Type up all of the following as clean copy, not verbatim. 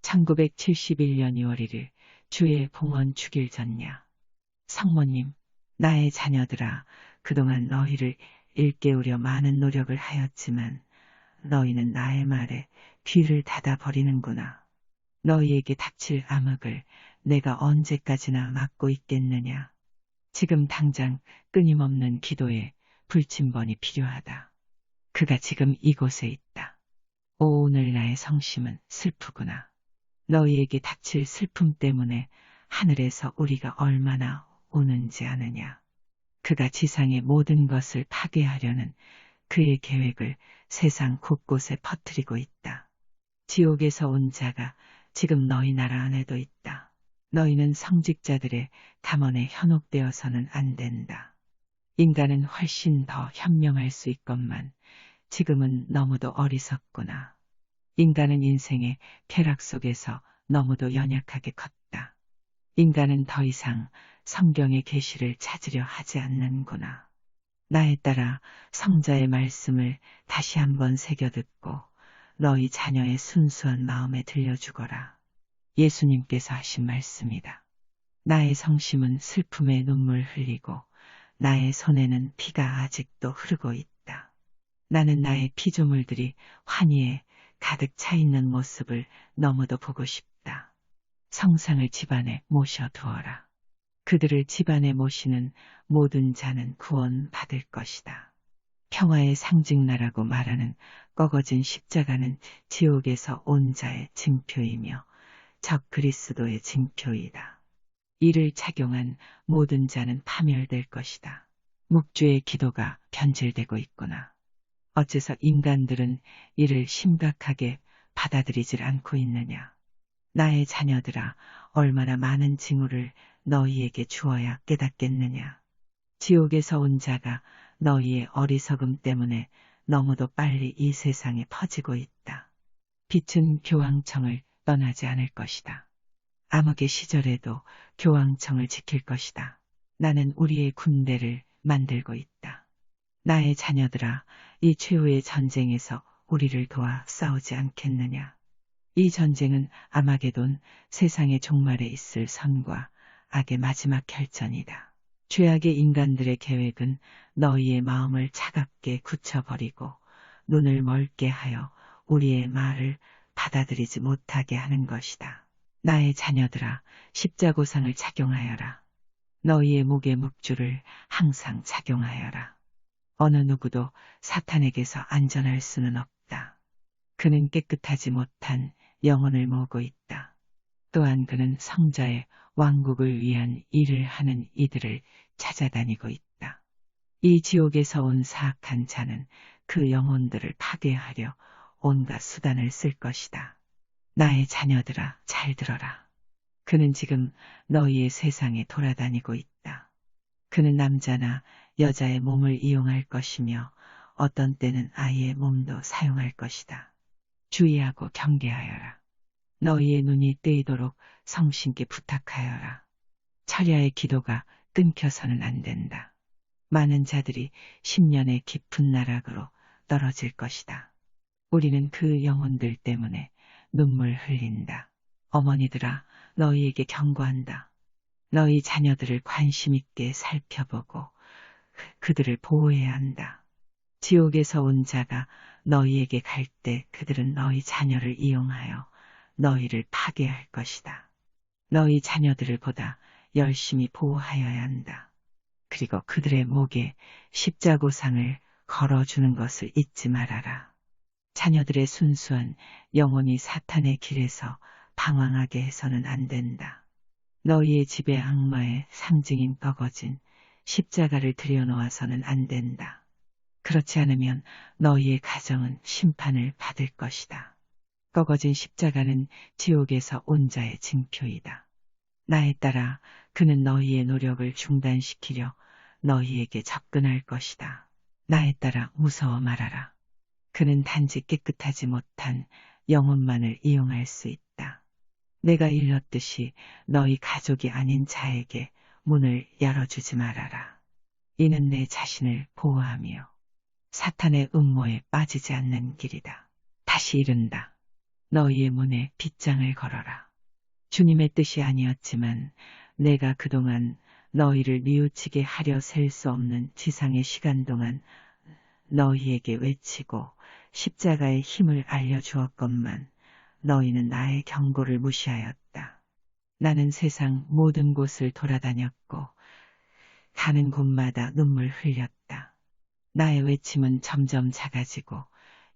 1971년 2월 1일 주의 봉헌 주길 전야. 성모님, 나의 자녀들아, 그동안 너희를 일깨우려 많은 노력을 하였지만 너희는 나의 말에 귀를 닫아 버리는구나. 너희에게 닥칠 암흑을 내가 언제까지나 막고 있겠느냐. 지금 당장 끊임없는 기도에 불침번이 필요하다. 그가 지금 이곳에 있다. 오, 오늘 나의 성심은 슬프구나. 너희에게 닥칠 슬픔 때문에 하늘에서 우리가 얼마나 우는지 아느냐. 그가 지상의 모든 것을 파괴하려는 그의 계획을 세상 곳곳에 퍼뜨리고 있다. 지옥에서 온 자가 지금 너희 나라 안에도 있다. 너희는 성직자들의 감언에 현혹되어서는 안 된다. 인간은 훨씬 더 현명할 수 있건만 지금은 너무도 어리석구나. 인간은 인생의 쾌락 속에서 너무도 연약하게 컸다. 인간은 더 이상 성경의 계시를 찾으려 하지 않는구나. 나에 따라 성자의 말씀을 다시 한번 새겨듣고 너희 자녀의 순수한 마음에 들려주거라. 예수님께서 하신 말씀이다. 나의 성심은 슬픔에 눈물 흘리고 나의 손에는 피가 아직도 흐르고 있다. 나는 나의 피조물들이 환희에 가득 차 있는 모습을 너무도 보고 싶다. 성상을 집안에 모셔두어라. 그들을 집안에 모시는 모든 자는 구원받을 것이다. 평화의 상징나라고 말하는 꺾어진 십자가는 지옥에서 온 자의 징표이며 적 그리스도의 징표이다. 이를 착용한 모든 자는 파멸될 것이다. 묵주의 기도가 변질되고 있구나. 어째서 인간들은 이를 심각하게 받아들이질 않고 있느냐. 나의 자녀들아, 얼마나 많은 징후를 너희에게 주어야 깨닫겠느냐. 지옥에서 온 자가 너희의 어리석음 때문에 너무도 빨리 이 세상에 퍼지고 있다. 빛은 교황청을 떠나지 않을 것이다. 암흑의 시절에도 교황청을 지킬 것이다. 나는 우리의 군대를 만들고 있다. 나의 자녀들아, 이 최후의 전쟁에서 우리를 도와 싸우지 않겠느냐. 이 전쟁은 아마게돈, 세상의 종말에 있을 선과 악의 마지막 결전이다. 죄악의 인간들의 계획은 너희의 마음을 차갑게 굳혀버리고 눈을 멀게 하여 우리의 말을 받아들이지 못하게 하는 것이다. 나의 자녀들아, 십자고상을 착용하여라. 너희의 목에 묵주를 항상 착용하여라. 어느 누구도 사탄에게서 안전할 수는 없다. 그는 깨끗하지 못한 영혼을 모으고 있다. 또한 그는 성자의 왕국을 위한 일을 하는 이들을 찾아다니고 있다. 이 지옥에서 온 사악한 자는 그 영혼들을 파괴하려 온갖 수단을 쓸 것이다. 나의 자녀들아, 잘 들어라. 그는 지금 너희의 세상에 돌아다니고 있다. 그는 남자나 여자의 몸을 이용할 것이며 어떤 때는 아이의 몸도 사용할 것이다. 주의하고 경계하여라. 너희의 눈이 뜨이도록 성신께 부탁하여라. 철야의 기도가 끊겨서는 안 된다. 많은 자들이 10년의 깊은 나락으로 떨어질 것이다. 우리는 그 영혼들 때문에 눈물 흘린다. 어머니들아, 너희에게 경고한다. 너희 자녀들을 관심 있게 살펴보고 그들을 보호해야 한다. 지옥에서 온 자가 너희에게 갈 때 그들은 너희 자녀를 이용하여 너희를 파괴할 것이다. 너희 자녀들을 보다 열심히 보호하여야 한다. 그리고 그들의 목에 십자고상을 걸어주는 것을 잊지 말아라. 자녀들의 순수한 영혼이 사탄의 길에서 방황하게 해서는 안 된다. 너희의 집에 악마의 상징인 꺾어진 십자가를 들여놓아서는 안 된다. 그렇지 않으면 너희의 가정은 심판을 받을 것이다. 꺾어진 십자가는 지옥에서 온 자의 징표이다. 나에 따라 그는 너희의 노력을 중단시키려 너희에게 접근할 것이다. 나에 따라 무서워 말아라. 그는 단지 깨끗하지 못한 영혼만을 이용할 수 있다. 내가 일렀듯이 너희 가족이 아닌 자에게 문을 열어주지 말아라. 이는 내 자신을 보호하며 사탄의 음모에 빠지지 않는 길이다. 다시 이른다. 너희의 문에 빗장을 걸어라. 주님의 뜻이 아니었지만 내가 그동안 너희를 뉘우치게 하려 셀 수 없는 지상의 시간 동안 너희에게 외치고 십자가의 힘을 알려주었건만 너희는 나의 경고를 무시하였다. 나는 세상 모든 곳을 돌아다녔고 가는 곳마다 눈물 흘렸다. 나의 외침은 점점 작아지고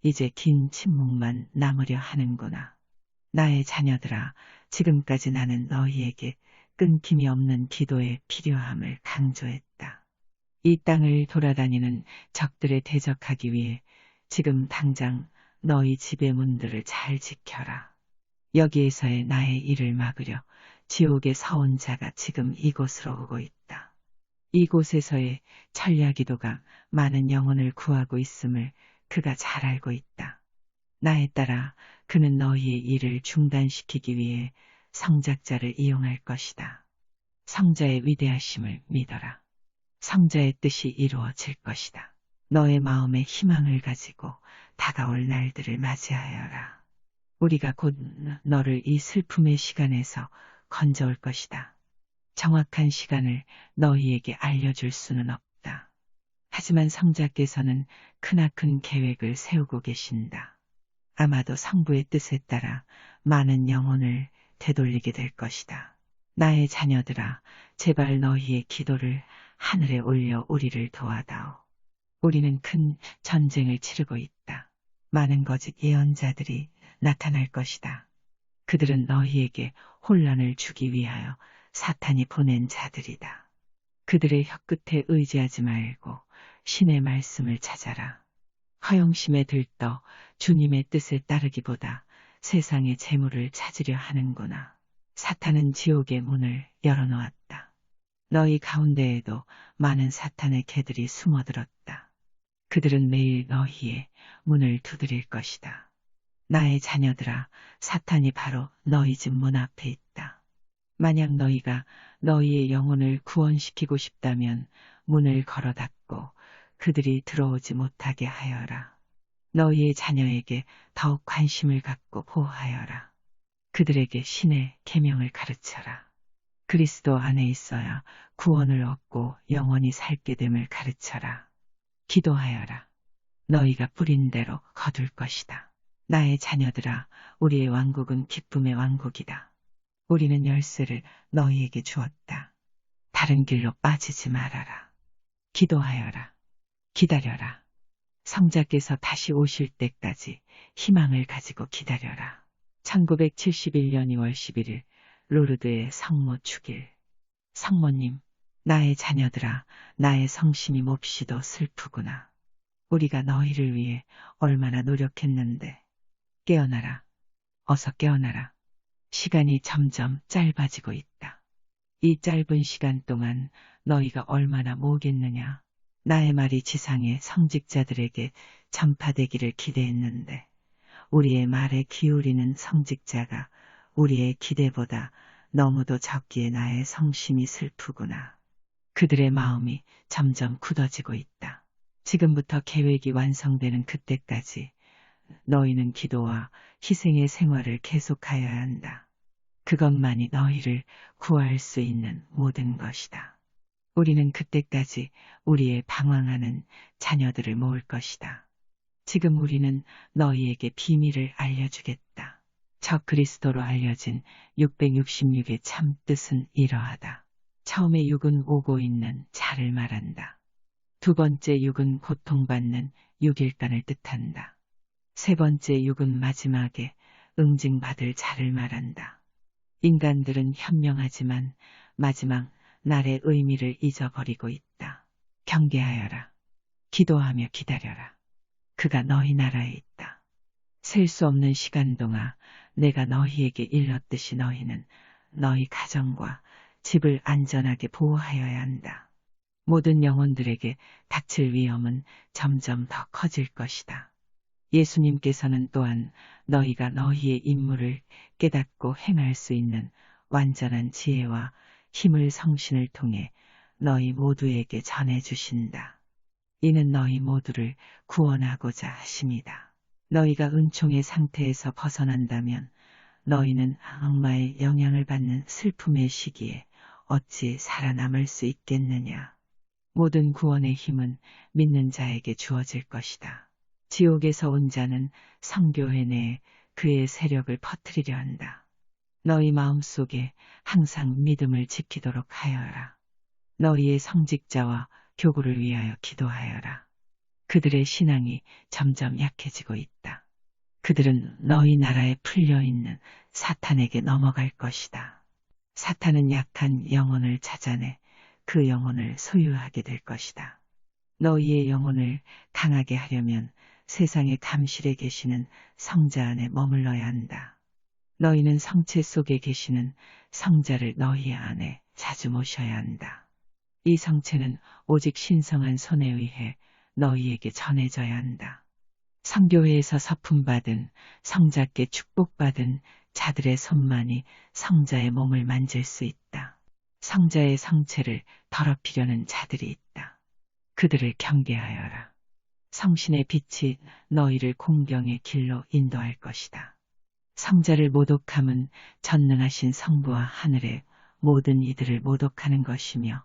이제 긴 침묵만 남으려 하는구나. 나의 자녀들아, 지금까지 나는 너희에게 끊김이 없는 기도의 필요함을 강조했다. 이 땅을 돌아다니는 적들에 대적하기 위해 지금 당장 너희 집의 문들을 잘 지켜라. 여기에서의 나의 일을 막으려 지옥의 서원자가 지금 이곳으로 오고 있다. 이곳에서의 천야기도가 많은 영혼을 구하고 있음을 그가 잘 알고 있다. 나에 따라 그는 너희의 일을 중단시키기 위해 성작자를 이용할 것이다. 성자의 위대하심을 믿어라. 성자의 뜻이 이루어질 것이다. 너의 마음에 희망을 가지고 다가올 날들을 맞이하여라. 우리가 곧 너를 이 슬픔의 시간에서 건져올 것이다. 정확한 시간을 너희에게 알려줄 수는 없다. 하지만 성자께서는 크나큰 계획을 세우고 계신다. 아마도 성부의 뜻에 따라 많은 영혼을 되돌리게 될 것이다. 나의 자녀들아, 제발 너희의 기도를 하늘에 올려 우리를 도와다오. 우리는 큰 전쟁을 치르고 있다. 많은 거짓 예언자들이 나타날 것이다. 그들은 너희에게 혼란을 주기 위하여 사탄이 보낸 자들이다. 그들의 혀끝에 의지하지 말고 신의 말씀을 찾아라. 허영심에 들떠 주님의 뜻에 따르기보다 세상의 재물을 찾으려 하는구나. 사탄은 지옥의 문을 열어놓았다. 너희 가운데에도 많은 사탄의 개들이 숨어들었다. 그들은 매일 너희의 문을 두드릴 것이다. 나의 자녀들아, 사탄이 바로 너희 집 문 앞에 있다. 만약 너희가 너희의 영혼을 구원시키고 싶다면 문을 걸어 닫고 그들이 들어오지 못하게 하여라. 너희의 자녀에게 더욱 관심을 갖고 보호하여라. 그들에게 신의 계명을 가르쳐라. 그리스도 안에 있어야 구원을 얻고 영원히 살게 됨을 가르쳐라. 기도하여라. 너희가 뿌린 대로 거둘 것이다. 나의 자녀들아, 우리의 왕국은 기쁨의 왕국이다. 우리는 열쇠를 너희에게 주었다. 다른 길로 빠지지 말아라. 기도하여라. 기다려라. 성자께서 다시 오실 때까지 희망을 가지고 기다려라. 1971년 2월 11일 로르드의 성모 축일. 성모님, 나의 자녀들아, 나의 성심이 몹시도 슬프구나. 우리가 너희를 위해 얼마나 노력했는데. 깨어나라. 어서 깨어나라. 시간이 점점 짧아지고 있다. 이 짧은 시간 동안 너희가 얼마나 모겠느냐. 나의 말이 지상의 성직자들에게 전파되기를 기대했는데 우리의 말에 기울이는 성직자가 우리의 기대보다 너무도 적기에 나의 성심이 슬프구나. 그들의 마음이 점점 굳어지고 있다. 지금부터 계획이 완성되는 그때까지 너희는 기도와 희생의 생활을 계속하여야 한다. 그것만이 너희를 구할 수 있는 모든 것이다. 우리는 그때까지 우리의 방황하는 자녀들을 모을 것이다. 지금 우리는 너희에게 비밀을 알려주겠다. 적 그리스도로 알려진 666의 참 뜻은 이러하다. 처음에 6은 오고 있는 자를 말한다. 두 번째 6은 고통받는 6일간을 뜻한다. 세 번째 6은 마지막에 응징받을 자를 말한다. 인간들은 현명하지만 마지막 날의 의미를 잊어버리고 있다. 경계하여라. 기도하며 기다려라. 그가 너희 나라에 있다. 셀 수 없는 시간 동안 내가 너희에게 일렀듯이 너희는 너희 가정과 집을 안전하게 보호하여야 한다. 모든 영혼들에게 닥칠 위험은 점점 더 커질 것이다. 예수님께서는 또한 너희가 너희의 임무를 깨닫고 행할 수 있는 완전한 지혜와 힘을 성신을 통해 너희 모두에게 전해주신다. 이는 너희 모두를 구원하고자 하심이다. 너희가 은총의 상태에서 벗어난다면 너희는 악마의 영향을 받는 슬픔의 시기에 어찌 살아남을 수 있겠느냐. 모든 구원의 힘은 믿는 자에게 주어질 것이다. 지옥에서 온 자는 성교회 내에 그의 세력을 퍼뜨리려 한다. 너희 마음속에 항상 믿음을 지키도록 하여라. 너희의 성직자와 교구를 위하여 기도하여라. 그들의 신앙이 점점 약해지고 있다. 그들은 너희 나라에 풀려있는 사탄에게 넘어갈 것이다. 사탄은 약한 영혼을 찾아내 그 영혼을 소유하게 될 것이다. 너희의 영혼을 강하게 하려면 세상의 감실에 계시는 성자 안에 머물러야 한다. 너희는 성체 속에 계시는 성자를 너희 안에 자주 모셔야 한다. 이 성체는 오직 신성한 손에 의해 너희에게 전해져야 한다. 성교회에서 서품받은 성자께 축복받은 자들의 손만이 성자의 몸을 만질 수 있다. 성자의 성체를 더럽히려는 자들이 있다. 그들을 경계하여라. 성신의 빛이 너희를 공경의 길로 인도할 것이다. 성자를 모독함은 전능하신 성부와 하늘의 모든 이들을 모독하는 것이며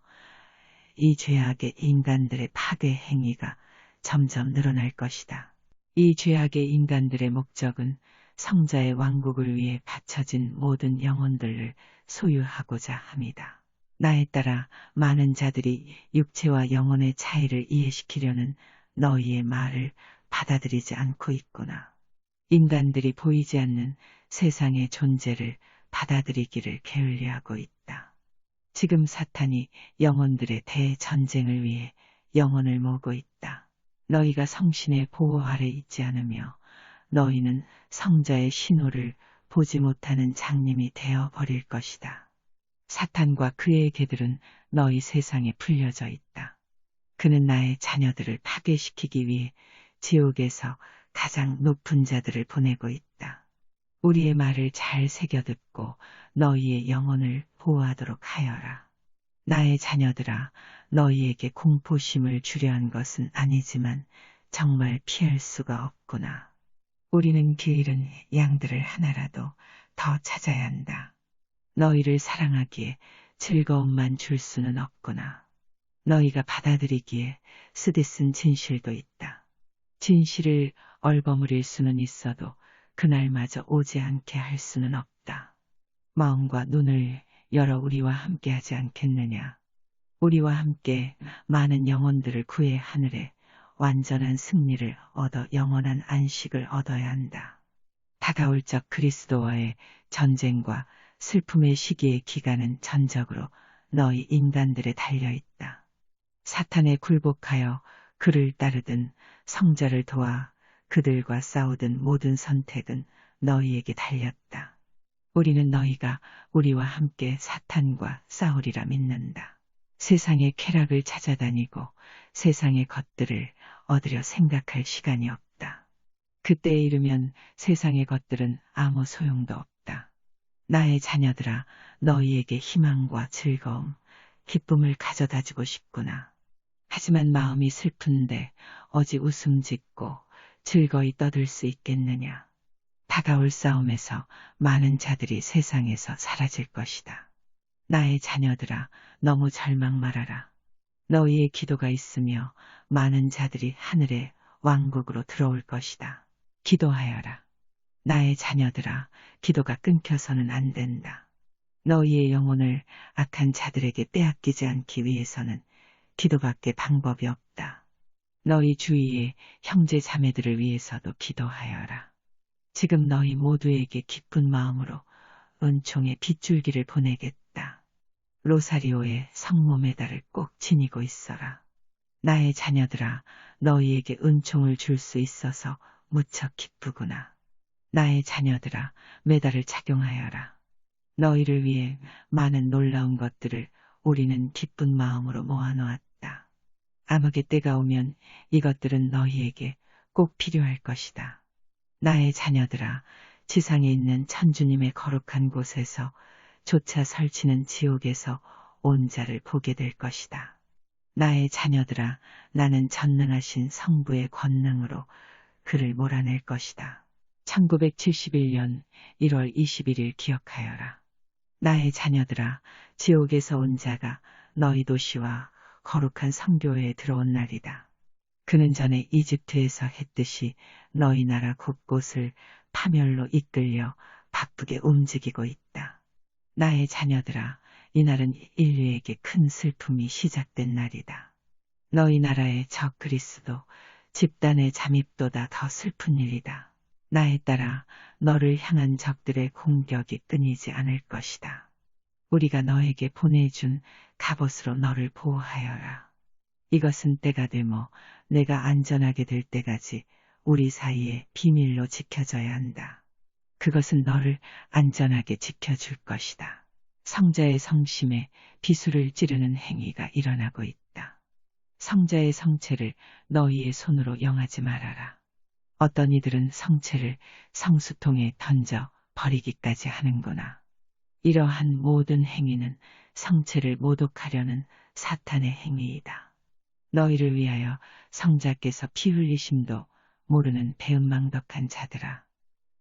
이 죄악의 인간들의 파괴 행위가 점점 늘어날 것이다. 이 죄악의 인간들의 목적은 성자의 왕국을 위해 바쳐진 모든 영혼들을 소유하고자 합니다. 나에 따라 많은 자들이 육체와 영혼의 차이를 이해시키려는 너희의 말을 받아들이지 않고 있구나. 인간들이 보이지 않는 세상의 존재를 받아들이기를 게을리하고 있다. 지금 사탄이 영혼들의 대전쟁을 위해 영혼을 모으고 있다. 너희가 성신의 보호 아래 있지 않으며 너희는 성자의 신호를 보지 못하는 장님이 되어 버릴 것이다. 사탄과 그의 개들은 너희 세상에 풀려져 있다. 그는 나의 자녀들을 파괴시키기 위해 지옥에서 가장 높은 자들을 보내고 있다. 우리의 말을 잘 새겨듣고 너희의 영혼을 보호하도록 하여라. 나의 자녀들아, 너희에게 공포심을 주려 한 것은 아니지만 정말 피할 수가 없구나. 우리는 게으른 양들을 하나라도 더 찾아야 한다. 너희를 사랑하기에 즐거움만 줄 수는 없구나. 너희가 받아들이기에 쓰디쓴 진실도 있다. 진실을 얼버무릴 수는 있어도 그날마저 오지 않게 할 수는 없다. 마음과 눈을 열어 우리와 함께 하지 않겠느냐. 우리와 함께 많은 영혼들을 구해 하늘에 완전한 승리를 얻어 영원한 안식을 얻어야 한다. 다가올 적 그리스도와의 전쟁과 슬픔의 시기의 기간은 전적으로 너희 인간들에 달려있다. 사탄에 굴복하여 그를 따르든 성자를 도와 그들과 싸우든 모든 선택은 너희에게 달렸다. 우리는 너희가 우리와 함께 사탄과 싸우리라 믿는다. 세상의 쾌락을 찾아다니고 세상의 것들을 얻으려 생각할 시간이 없다. 그때에 이르면 세상의 것들은 아무 소용도 없다. 나의 자녀들아, 너희에게 희망과 즐거움, 기쁨을 가져다 주고 싶구나. 하지만 마음이 슬픈데 어찌 웃음 짓고 즐거이 떠들 수 있겠느냐. 다가올 싸움에서 많은 자들이 세상에서 사라질 것이다. 나의 자녀들아, 너무 절망 말아라. 너희의 기도가 있으며 많은 자들이 하늘의 왕국으로 들어올 것이다. 기도하여라. 나의 자녀들아, 기도가 끊겨서는 안 된다. 너희의 영혼을 악한 자들에게 빼앗기지 않기 위해서는 기도밖에 방법이 없다. 너희 주위의 형제 자매들을 위해서도 기도하여라. 지금 너희 모두에게 기쁜 마음으로 은총의 빗줄기를 보내겠다. 로사리오의 성모 메달을 꼭 지니고 있어라. 나의 자녀들아, 너희에게 은총을 줄 수 있어서 무척 기쁘구나. 나의 자녀들아, 메달을 착용하여라. 너희를 위해 많은 놀라운 것들을 우리는 기쁜 마음으로 모아놓았다. 암흑의 때가 오면 이것들은 너희에게 꼭 필요할 것이다. 나의 자녀들아, 지상에 있는 천주님의 거룩한 곳에서 조차 설치는 지옥에서 온 자를 보게 될 것이다. 나의 자녀들아, 나는 전능하신 성부의 권능으로 그를 몰아낼 것이다. 1971년 1월 21일 기억하여라. 나의 자녀들아, 지옥에서 온 자가 너희 도시와 거룩한 성교회에 들어온 날이다. 그는 전에 이집트에서 했듯이 너희 나라 곳곳을 파멸로 이끌려 바쁘게 움직이고 있다. 나의 자녀들아, 이날은 인류에게 큰 슬픔이 시작된 날이다. 너희 나라의 적 그리스도 집단의 잠입보다 더 슬픈 일이다. 나에 따라 너를 향한 적들의 공격이 끊이지 않을 것이다. 우리가 너에게 보내준 갑옷으로 너를 보호하여라. 이것은 때가 되며 내가 안전하게 될 때까지 우리 사이에 비밀로 지켜져야 한다. 그것은 너를 안전하게 지켜줄 것이다. 성자의 성심에 비수를 찌르는 행위가 일어나고 있다. 성자의 성체를 너희의 손으로 영하지 말아라. 어떤 이들은 성체를 성수통에 던져 버리기까지 하는구나. 이러한 모든 행위는 성체를 모독하려는 사탄의 행위이다. 너희를 위하여 성자께서 피 흘리심도 모르는 배은망덕한 자들아.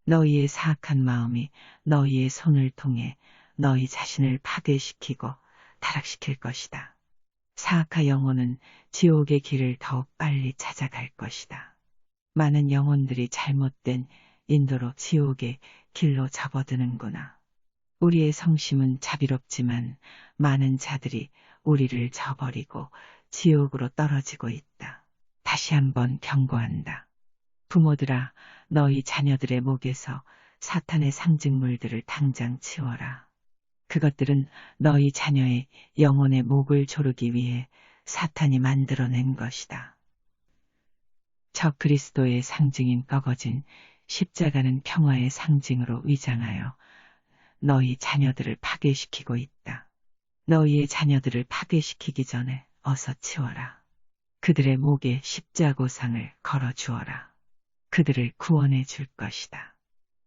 너희의 사악한 마음이 너희의 손을 통해 너희 자신을 파괴시키고 타락시킬 것이다. 사악한 영혼은 지옥의 길을 더욱 빨리 찾아갈 것이다. 많은 영혼들이 잘못된 인도로 지옥의 길로 접어드는구나. 우리의 성심은 자비롭지만 많은 자들이 우리를 저버리고 지옥으로 떨어지고 있다. 다시 한번 경고한다. 부모들아, 너희 자녀들의 목에서 사탄의 상징물들을 당장 치워라. 그것들은 너희 자녀의 영혼의 목을 조르기 위해 사탄이 만들어낸 것이다. 적 그리스도의 상징인 꺾어진 십자가는 평화의 상징으로 위장하여 너희 자녀들을 파괴시키고 있다. 너희의 자녀들을 파괴시키기 전에 어서 치워라. 그들의 목에 십자고상을 걸어주어라. 그들을 구원해 줄 것이다.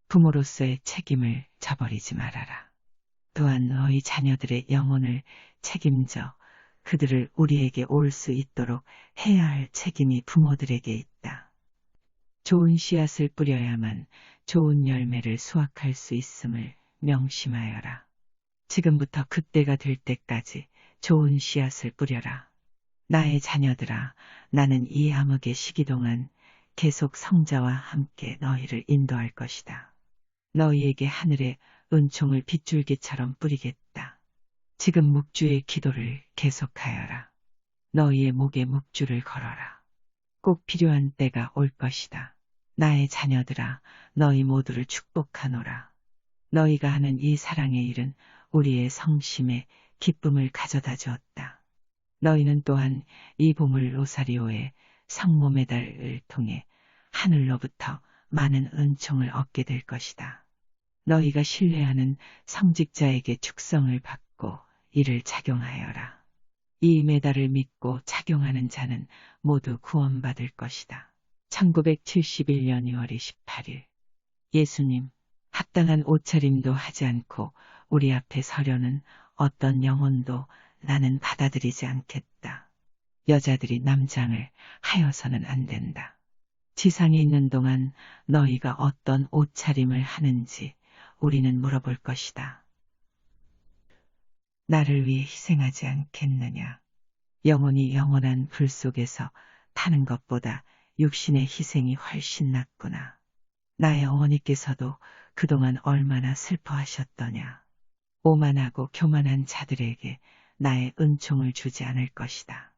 부모로서의 책임을 저버리지 말아라. 또한 너희 자녀들의 영혼을 책임져 그들을 우리에게 올 수 있도록 해야 할 책임이 부모들에게 있다. 좋은 씨앗을 뿌려야만 좋은 열매를 수확할 수 있음을 명심하여라. 지금부터 그때가 될 때까지 좋은 씨앗을 뿌려라. 나의 자녀들아, 나는 이 암흑의 시기 동안 계속 성자와 함께 너희를 인도할 것이다. 너희에게 하늘의 은총을 빗줄기처럼 뿌리겠다. 지금 묵주의 기도를 계속하여라. 너희의 목에 묵주를 걸어라. 꼭 필요한 때가 올 것이다. 나의 자녀들아, 너희 모두를 축복하노라. 너희가 하는 이 사랑의 일은 우리의 성심에 기쁨을 가져다 주었다. 너희는 또한 이 보물 로사리오의 성모 메달을 통해 하늘로부터 많은 은총을 얻게 될 것이다. 너희가 신뢰하는 성직자에게 축성을 받고 이를 착용하여라. 이 메달을 믿고 착용하는 자는 모두 구원받을 것이다. 1971년 2월 28일 예수님, 합당한 옷차림도 하지 않고 우리 앞에 서려는 어떤 영혼도 나는 받아들이지 않겠다. 여자들이 남장을 하여서는 안 된다. 지상에 있는 동안 너희가 어떤 옷차림을 하는지 우리는 물어볼 것이다. 나를 위해 희생하지 않겠느냐. 영혼이 영원한 불 속에서 타는 것보다 육신의 희생이 훨씬 낫구나. 나의 어머니께서도 그동안 얼마나 슬퍼하셨더냐. 오만하고 교만한 자들에게 나의 은총을 주지 않을 것이다.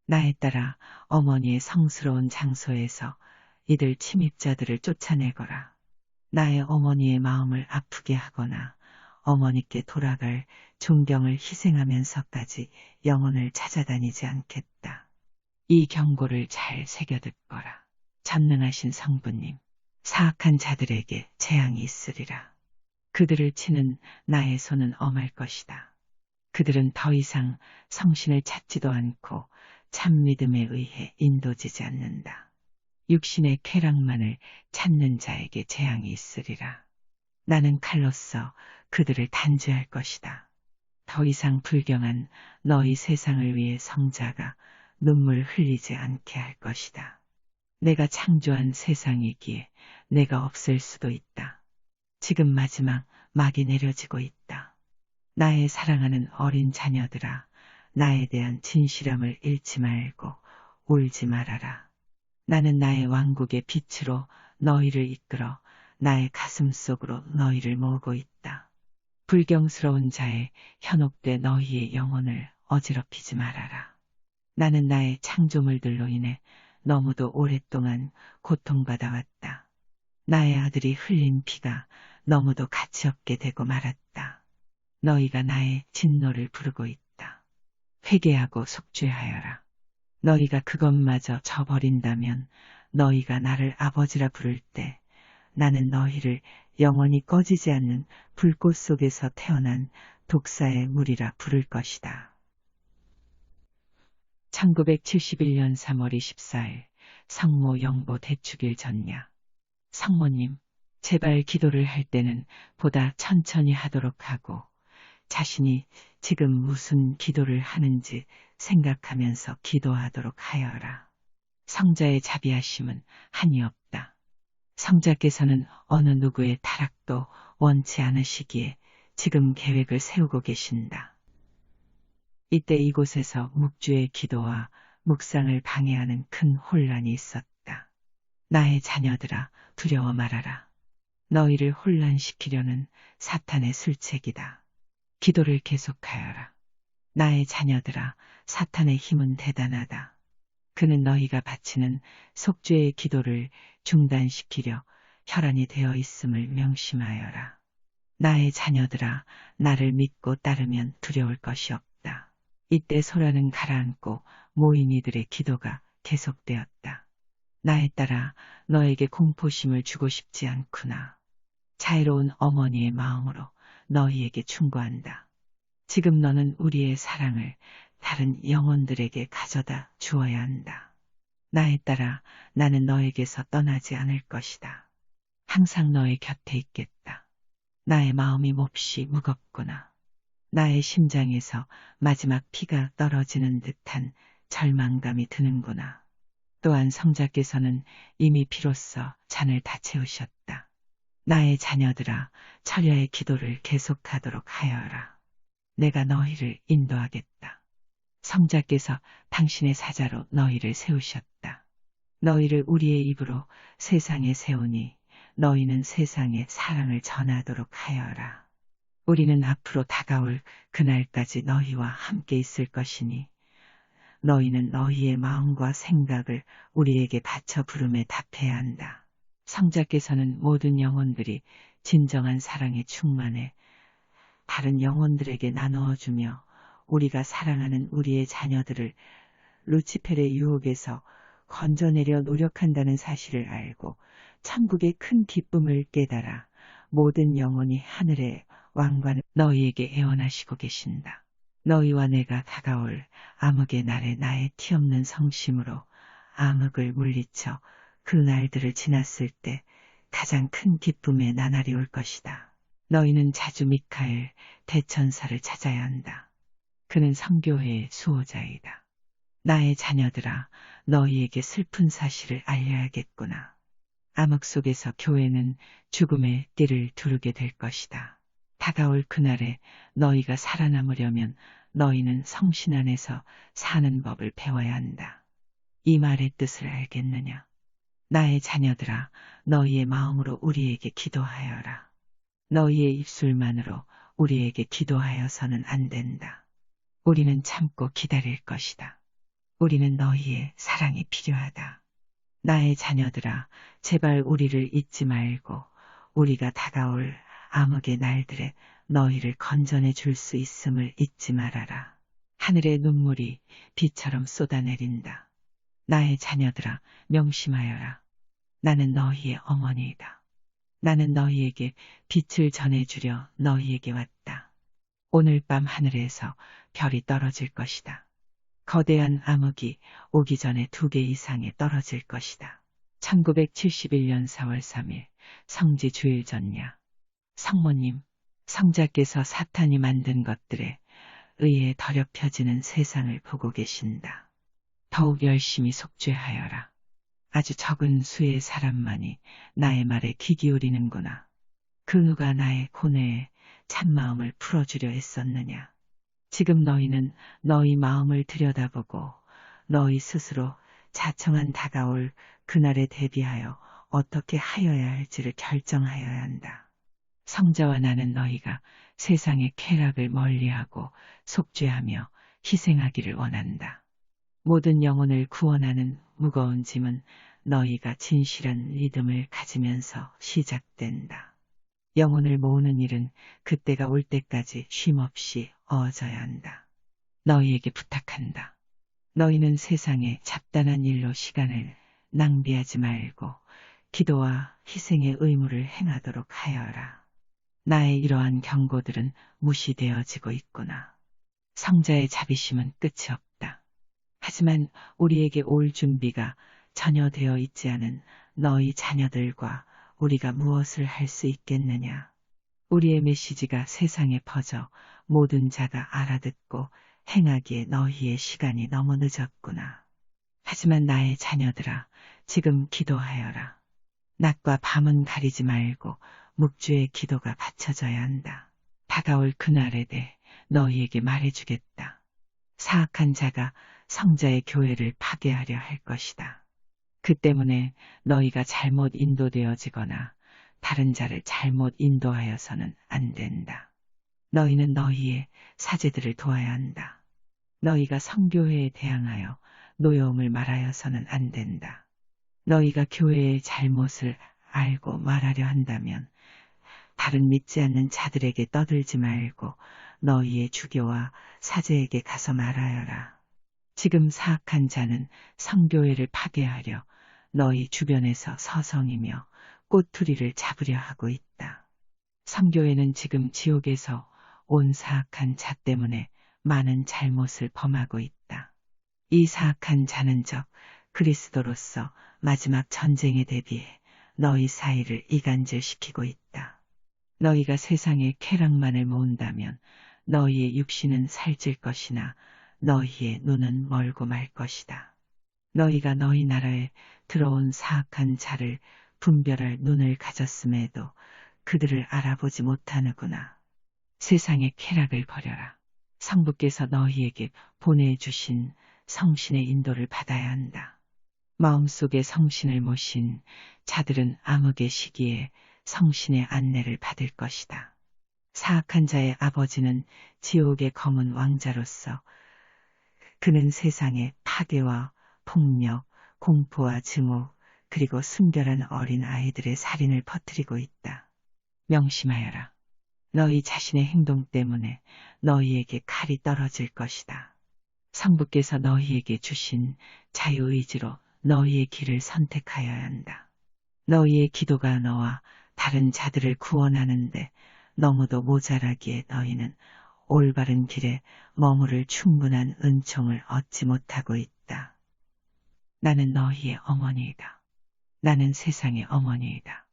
나에 따라 어머니의 성스러운 장소에서 이들 침입자들을 쫓아내거라. 나의 어머니의 마음을 아프게 하거나 어머니께 돌아갈 존경을 희생하면서까지 영혼을 찾아다니지 않겠다. 이 경고를 잘 새겨듣거라. 전능하신 성부님, 사악한 자들에게 재앙이 있으리라. 그들을 치는 나의 손은 엄할 것이다. 그들은 더 이상 성신을 찾지도 않고 참 믿음에 의해 인도지지 않는다. 육신의 쾌락만을 찾는 자에게 재앙이 있으리라. 나는 칼로서 그들을 단죄할 것이다. 더 이상 불경한 너희 세상을 위해 성자가 눈물 흘리지 않게 할 것이다. 내가 창조한 세상이기에 내가 없앨 수도 있다. 지금 마지막 막이 내려지고 있다. 나의 사랑하는 어린 자녀들아, 나에 대한 진실함을 잃지 말고 울지 말아라. 나는 나의 왕국의 빛으로 너희를 이끌어 나의 가슴 속으로 너희를 모으고 있다. 불경스러운 자의 현혹돼 너희의 영혼을 어지럽히지 말아라. 나는 나의 창조물들로 인해 너무도 오랫동안 고통받아왔다. 나의 아들이 흘린 피가 너무도 가치없게 되고 말았다. 너희가 나의 진노를 부르고 있다. 회개하고 속죄하여라. 너희가 그것마저 저버린다면 너희가 나를 아버지라 부를 때 나는 너희를 영원히 꺼지지 않는 불꽃 속에서 태어난 독사의 물이라 부를 것이다. 1971년 3월 24일 성모 영보 대축일 전야. 성모님, 제발 기도를 할 때는 보다 천천히 하도록 하고 자신이 지금 무슨 기도를 하는지 생각하면서 기도하도록 하여라. 성자의 자비하심은 한이 없다. 성자께서는 어느 누구의 타락도 원치 않으시기에 지금 계획을 세우고 계신다. 이때 이곳에서 묵주의 기도와 묵상을 방해하는 큰 혼란이 있었다. 나의 자녀들아, 두려워 말아라. 너희를 혼란시키려는 사탄의 술책이다. 기도를 계속하여라. 나의 자녀들아, 사탄의 힘은 대단하다. 그는 너희가 바치는 속죄의 기도를 중단시키려 혈안이 되어 있음을 명심하여라. 나의 자녀들아, 나를 믿고 따르면 두려울 것이 없다. 이때 소라는 가라앉고 모인 이들의 기도가 계속되었다. 나의 딸아, 너에게 공포심을 주고 싶지 않구나. 자애로운 어머니의 마음으로 너희에게 충고한다. 지금 너는 우리의 사랑을 다른 영혼들에게 가져다 주어야 한다. 나의 딸아, 나는 너에게서 떠나지 않을 것이다. 항상 너의 곁에 있겠다. 나의 마음이 몹시 무겁구나. 나의 심장에서 마지막 피가 떨어지는 듯한 절망감이 드는구나. 또한 성자께서는 이미 피로써 잔을 다 채우셨다. 나의 자녀들아, 철야의 기도를 계속하도록 하여라. 내가 너희를 인도하겠다. 성자께서 당신의 사자로 너희를 세우셨다. 너희를 우리의 입으로 세상에 세우니 너희는 세상에 사랑을 전하도록 하여라. 우리는 앞으로 다가올 그날까지 너희와 함께 있을 것이니 너희는 너희의 마음과 생각을 우리에게 바쳐 부름에 답해야 한다. 성자께서는 모든 영혼들이 진정한 사랑에 충만해 다른 영혼들에게 나누어주며 우리가 사랑하는 우리의 자녀들을 루치펠의 유혹에서 건져내려 노력한다는 사실을 알고 천국의 큰 기쁨을 깨달아 모든 영혼이 하늘의 왕관을 너희에게 애원하시고 계신다. 너희와 내가 다가올 암흑의 날에 나의 티없는 성심으로 암흑을 물리쳐 그 날들을 지났을 때 가장 큰 기쁨의 나날이 올 것이다. 너희는 자주 미카엘 대천사를 찾아야 한다. 그는 성교회의 수호자이다. 나의 자녀들아, 너희에게 슬픈 사실을 알려야겠구나. 암흑 속에서 교회는 죽음의 띠를 두르게 될 것이다. 다가올 그날에 너희가 살아남으려면 너희는 성신 안에서 사는 법을 배워야 한다. 이 말의 뜻을 알겠느냐? 나의 자녀들아, 너희의 마음으로 우리에게 기도하여라. 너희의 입술만으로 우리에게 기도하여서는 안 된다. 우리는 참고 기다릴 것이다. 우리는 너희의 사랑이 필요하다. 나의 자녀들아, 제발 우리를 잊지 말고 우리가 다가올 암흑의 날들에 너희를 건져내 줄 수 있음을 잊지 말아라. 하늘의 눈물이 비처럼 쏟아내린다. 나의 자녀들아, 명심하여라. 나는 너희의 어머니이다. 나는 너희에게 빛을 전해주려 너희에게 왔다. 오늘 밤 하늘에서 별이 떨어질 것이다. 거대한 암흑이 오기 전에 2개 이상에 떨어질 것이다. 1971년 4월 3일 성지 주일 전야. 성모님, 성자께서 사탄이 만든 것들에 의해 더럽혀지는 세상을 보고 계신다. 더욱 열심히 속죄하여라. 아주 적은 수의 사람만이 나의 말에 귀 기울이는구나. 그 누가 나의 고뇌에 참마음을 풀어주려 했었느냐. 지금 너희는 너희 마음을 들여다보고 너희 스스로 자청한 다가올 그날에 대비하여 어떻게 하여야 할지를 결정하여야 한다. 성자와 나는 너희가 세상의 쾌락을 멀리하고 속죄하며 희생하기를 원한다. 모든 영혼을 구원하는 무거운 짐은 너희가 진실한 믿음을 가지면서 시작된다. 영혼을 모으는 일은 그때가 올 때까지 쉼없이 어어져야 한다. 너희에게 부탁한다. 너희는 세상의 잡단한 일로 시간을 낭비하지 말고 기도와 희생의 의무를 행하도록 하여라. 나의 이러한 경고들은 무시되어지고 있구나. 성자의 자비심은 끝이 없다. 하지만 우리에게 올 준비가 전혀 되어 있지 않은 너희 자녀들과 우리가 무엇을 할 수 있겠느냐. 우리의 메시지가 세상에 퍼져 모든 자가 알아듣고 행하기에 너희의 시간이 너무 늦었구나. 하지만 나의 자녀들아, 지금 기도하여라. 낮과 밤은 가리지 말고 묵주의 기도가 바쳐져야 한다. 다가올 그날에 대해 너희에게 말해주겠다. 사악한 자가 성자의 교회를 파괴하려 할 것이다. 그 때문에 너희가 잘못 인도되어지거나 다른 자를 잘못 인도하여서는 안 된다. 너희는 너희의 사제들을 도와야 한다. 너희가 성교회에 대항하여 노여움을 말하여서는 안 된다. 너희가 교회의 잘못을 알고 말하려 한다면 다른 믿지 않는 자들에게 떠들지 말고 너희의 주교와 사제에게 가서 말하여라. 지금 사악한 자는 성교회를 파괴하려 너희 주변에서 서성이며 꼬투리를 잡으려 하고 있다. 성교회는 지금 지옥에서 온 사악한 자 때문에 많은 잘못을 범하고 있다. 이 사악한 자는 즉 그리스도로서 마지막 전쟁에 대비해 너희 사이를 이간질시키고 있다. 너희가 세상의 쾌락만을 모은다면 너희의 육신은 살찔 것이나 너희의 눈은 멀고 말 것이다. 너희가 너희 나라에 들어온 사악한 자를 분별할 눈을 가졌음에도 그들을 알아보지 못하는구나. 세상의 쾌락을 버려라. 성부께서 너희에게 보내주신 성신의 인도를 받아야 한다. 마음속에 성신을 모신 자들은 암흑의 시기에 성신의 안내를 받을 것이다. 사악한 자의 아버지는 지옥의 검은 왕자로서 그는 세상의 파괴와 폭력, 공포와 증오, 그리고 순결한 어린 아이들의 살인을 퍼뜨리고 있다. 명심하여라. 너희 자신의 행동 때문에 너희에게 칼이 떨어질 것이다. 성부께서 너희에게 주신 자유의지로 너희의 길을 선택하여야 한다. 너희의 기도가 너와 다른 자들을 구원하는데 너무도 모자라기에 너희는 올바른 길에 머무를 충분한 은총을 얻지 못하고 있다. 나는 너희의 어머니이다. 나는 세상의 어머니이다.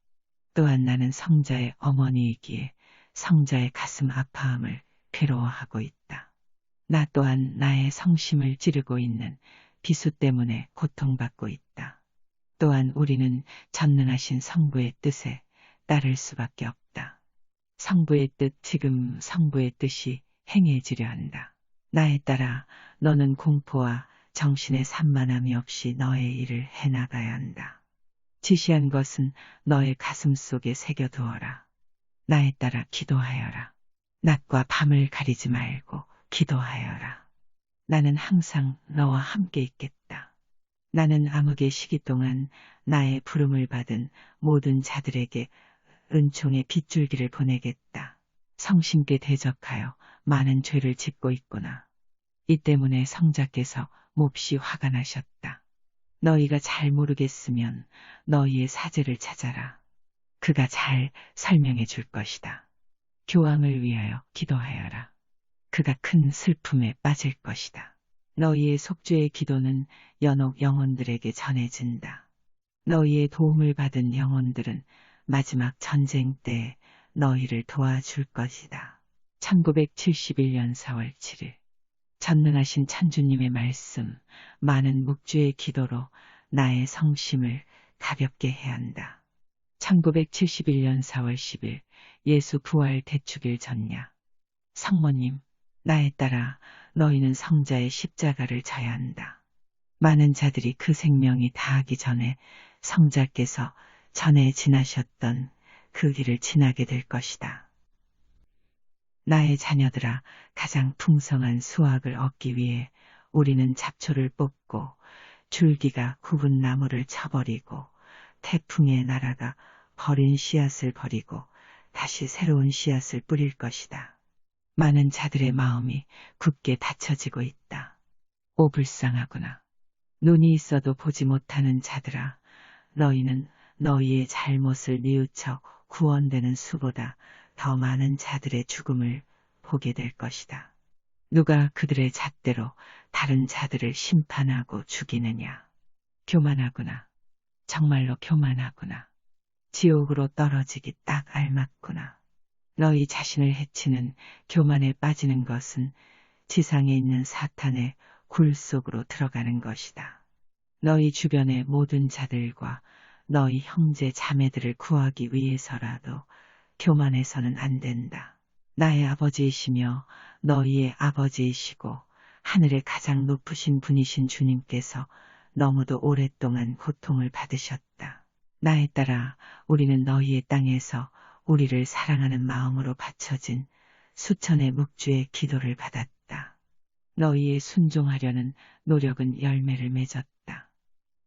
또한 나는 성자의 어머니이기에 성자의 가슴 아파함을 괴로워하고 있다. 나 또한 나의 성심을 찌르고 있는 비수 때문에 고통받고 있다. 또한 우리는 전능하신 성부의 뜻에 따를 수밖에 없다. 성부의 뜻, 지금 성부의 뜻이 행해지려 한다. 나에 따라 너는 공포와 정신의 산만함이 없이 너의 일을 해나가야 한다. 지시한 것은 너의 가슴 속에 새겨두어라. 나에 따라 기도하여라. 낮과 밤을 가리지 말고 기도하여라. 나는 항상 너와 함께 있겠다. 나는 암흑의 시기 동안 나의 부름을 받은 모든 자들에게 은총의 빗줄기를 보내겠다. 성신께 대적하여 많은 죄를 짓고 있구나. 이 때문에 성자께서 몹시 화가 나셨다. 너희가 잘 모르겠으면 너희의 사제를 찾아라. 그가 잘 설명해 줄 것이다. 교황을 위하여 기도하여라. 그가 큰 슬픔에 빠질 것이다. 너희의 속죄의 기도는 연옥 영혼들에게 전해진다. 너희의 도움을 받은 영혼들은 마지막 전쟁 때 너희를 도와줄 것이다. 1971년 4월 7일 전능하신 천주님의 말씀, 많은 묵주의 기도로 나의 성심을 가볍게 해야 한다. 1971년 4월 10일 예수 부활 대축일 전야. 성모님, 나에 따라 너희는 성자의 십자가를 져야 한다. 많은 자들이 그 생명이 다하기 전에 성자께서 전에 지나셨던 그 길을 지나게 될 것이다. 나의 자녀들아, 가장 풍성한 수확을 얻기 위해 우리는 잡초를 뽑고 줄기가 굽은 나무를 쳐버리고 태풍에 날아가 버린 씨앗을 버리고 다시 새로운 씨앗을 뿌릴 것이다. 많은 자들의 마음이 굳게 닫혀지고 있다. 오 불쌍하구나. 눈이 있어도 보지 못하는 자들아, 너희는 너희의 잘못을 뉘우쳐 구원되는 수보다 더 많은 자들의 죽음을 보게 될 것이다. 누가 그들의 잣대로 다른 자들을 심판하고 죽이느냐. 교만하구나. 정말로 교만하구나. 지옥으로 떨어지기 딱 알맞구나. 너희 자신을 해치는 교만에 빠지는 것은 지상에 있는 사탄의 굴 속으로 들어가는 것이다. 너희 주변의 모든 자들과 너희 형제 자매들을 구하기 위해서라도 교만해서는 안 된다. 나의 아버지이시며 너희의 아버지이시고 하늘의 가장 높으신 분이신 주님께서 너무도 오랫동안 고통을 받으셨다. 나에 따라 우리는 너희의 땅에서 우리를 사랑하는 마음으로 바쳐진 수천의 묵주의 기도를 받았다. 너희의 순종하려는 노력은 열매를 맺었다.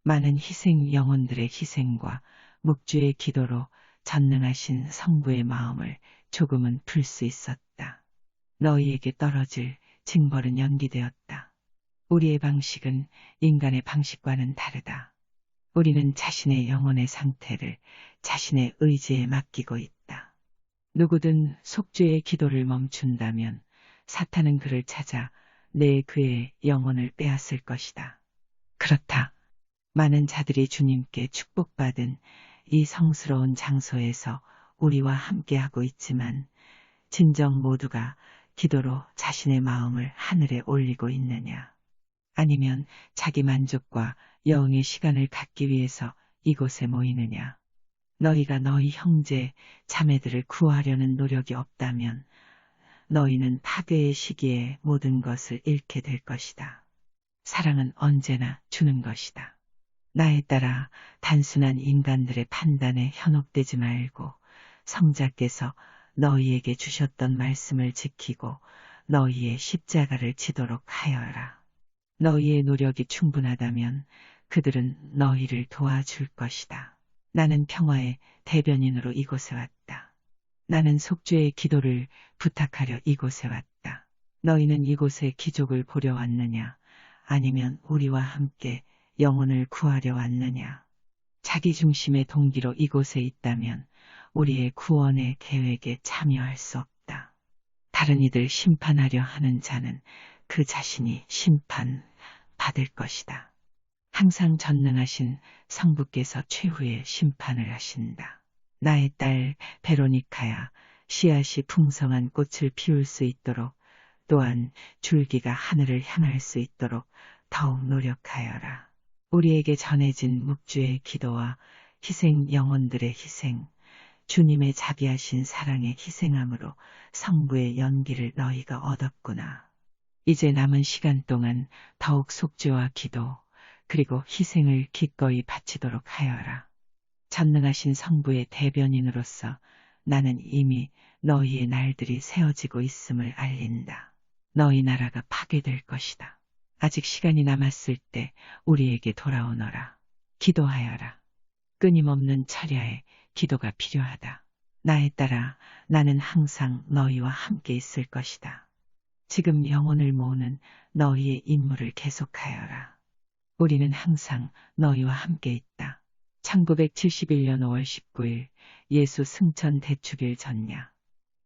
많은 희생 영혼들의 희생과 묵주의 기도로 전능하신 성부의 마음을 조금은 풀 수 있었다. 너희에게 떨어질 징벌은 연기되었다. 우리의 방식은 인간의 방식과는 다르다. 우리는 자신의 영혼의 상태를 자신의 의지에 맡기고 있다. 누구든 속죄의 기도를 멈춘다면 사탄은 그를 찾아 그의 영혼을 빼앗을 것이다. 그렇다. 많은 자들이 주님께 축복받은 이 성스러운 장소에서 우리와 함께하고 있지만 진정 모두가 기도로 자신의 마음을 하늘에 올리고 있느냐. 아니면 자기 만족과 영의 시간을 갖기 위해서 이곳에 모이느냐. 너희가 너희 형제, 자매들을 구하려는 노력이 없다면 너희는 파괴의 시기에 모든 것을 잃게 될 것이다. 사랑은 언제나 주는 것이다. 나에 따라 단순한 인간들의 판단에 현혹되지 말고 성자께서 너희에게 주셨던 말씀을 지키고 너희의 십자가를 지도록 하여라. 너희의 노력이 충분하다면 그들은 너희를 도와줄 것이다. 나는 평화의 대변인으로 이곳에 왔다. 나는 속죄의 기도를 부탁하려 이곳에 왔다. 너희는 이곳에 기적을 보려 왔느냐? 아니면 우리와 함께 영혼을 구하려 왔느냐? 자기 중심의 동기로 이곳에 있다면 우리의 구원의 계획에 참여할 수 없다. 다른 이들 심판하려 하는 자는 그 자신이 심판받을 것이다. 항상 전능하신 성부께서 최후의 심판을 하신다. 나의 딸 베로니카야, 씨앗이 풍성한 꽃을 피울 수 있도록 또한 줄기가 하늘을 향할 수 있도록 더욱 노력하여라. 우리에게 전해진 묵주의 기도와 희생 영혼들의 희생, 주님의 자비하신 사랑의 희생함으로 성부의 연기를 너희가 얻었구나. 이제 남은 시간 동안 더욱 속죄와 기도, 그리고 희생을 기꺼이 바치도록 하여라. 전능하신 성부의 대변인으로서 나는 이미 너희의 날들이 세워지고 있음을 알린다. 너희 나라가 파괴될 것이다. 아직 시간이 남았을 때 우리에게 돌아오너라. 기도하여라. 끊임없는 철야에 기도가 필요하다. 나에 따라 나는 항상 너희와 함께 있을 것이다. 지금 영혼을 모으는 너희의 임무를 계속하여라. 우리는 항상 너희와 함께 있다. 1971년 5월 19일 예수 승천 대축일 전야.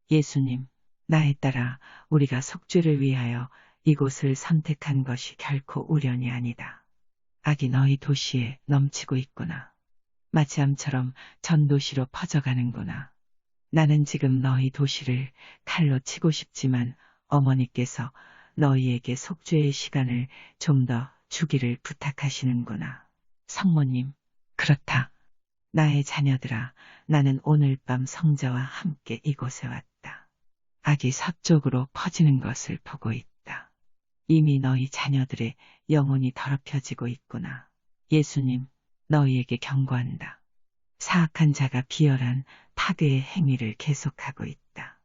예수님, 나에 따라 우리가 속죄를 위하여 이곳을 선택한 것이 결코 우연이 아니다. 악이 너희 도시에 넘치고 있구나. 마치 암처럼 전 도시로 퍼져가는구나. 나는 지금 너희 도시를 칼로 치고 싶지만 어머니께서 너희에게 속죄의 시간을 좀 더 주기를 부탁하시는구나. 성모님, 그렇다. 나의 자녀들아, 나는 오늘 밤 성자와 함께 이곳에 왔다. 악이 서쪽으로 퍼지는 것을 보고 있다. 이미 너희 자녀들의 영혼이 더럽혀지고 있구나. 예수님, 너희에게 경고한다. 사악한 자가 비열한 파괴의 행위를 계속하고 있다.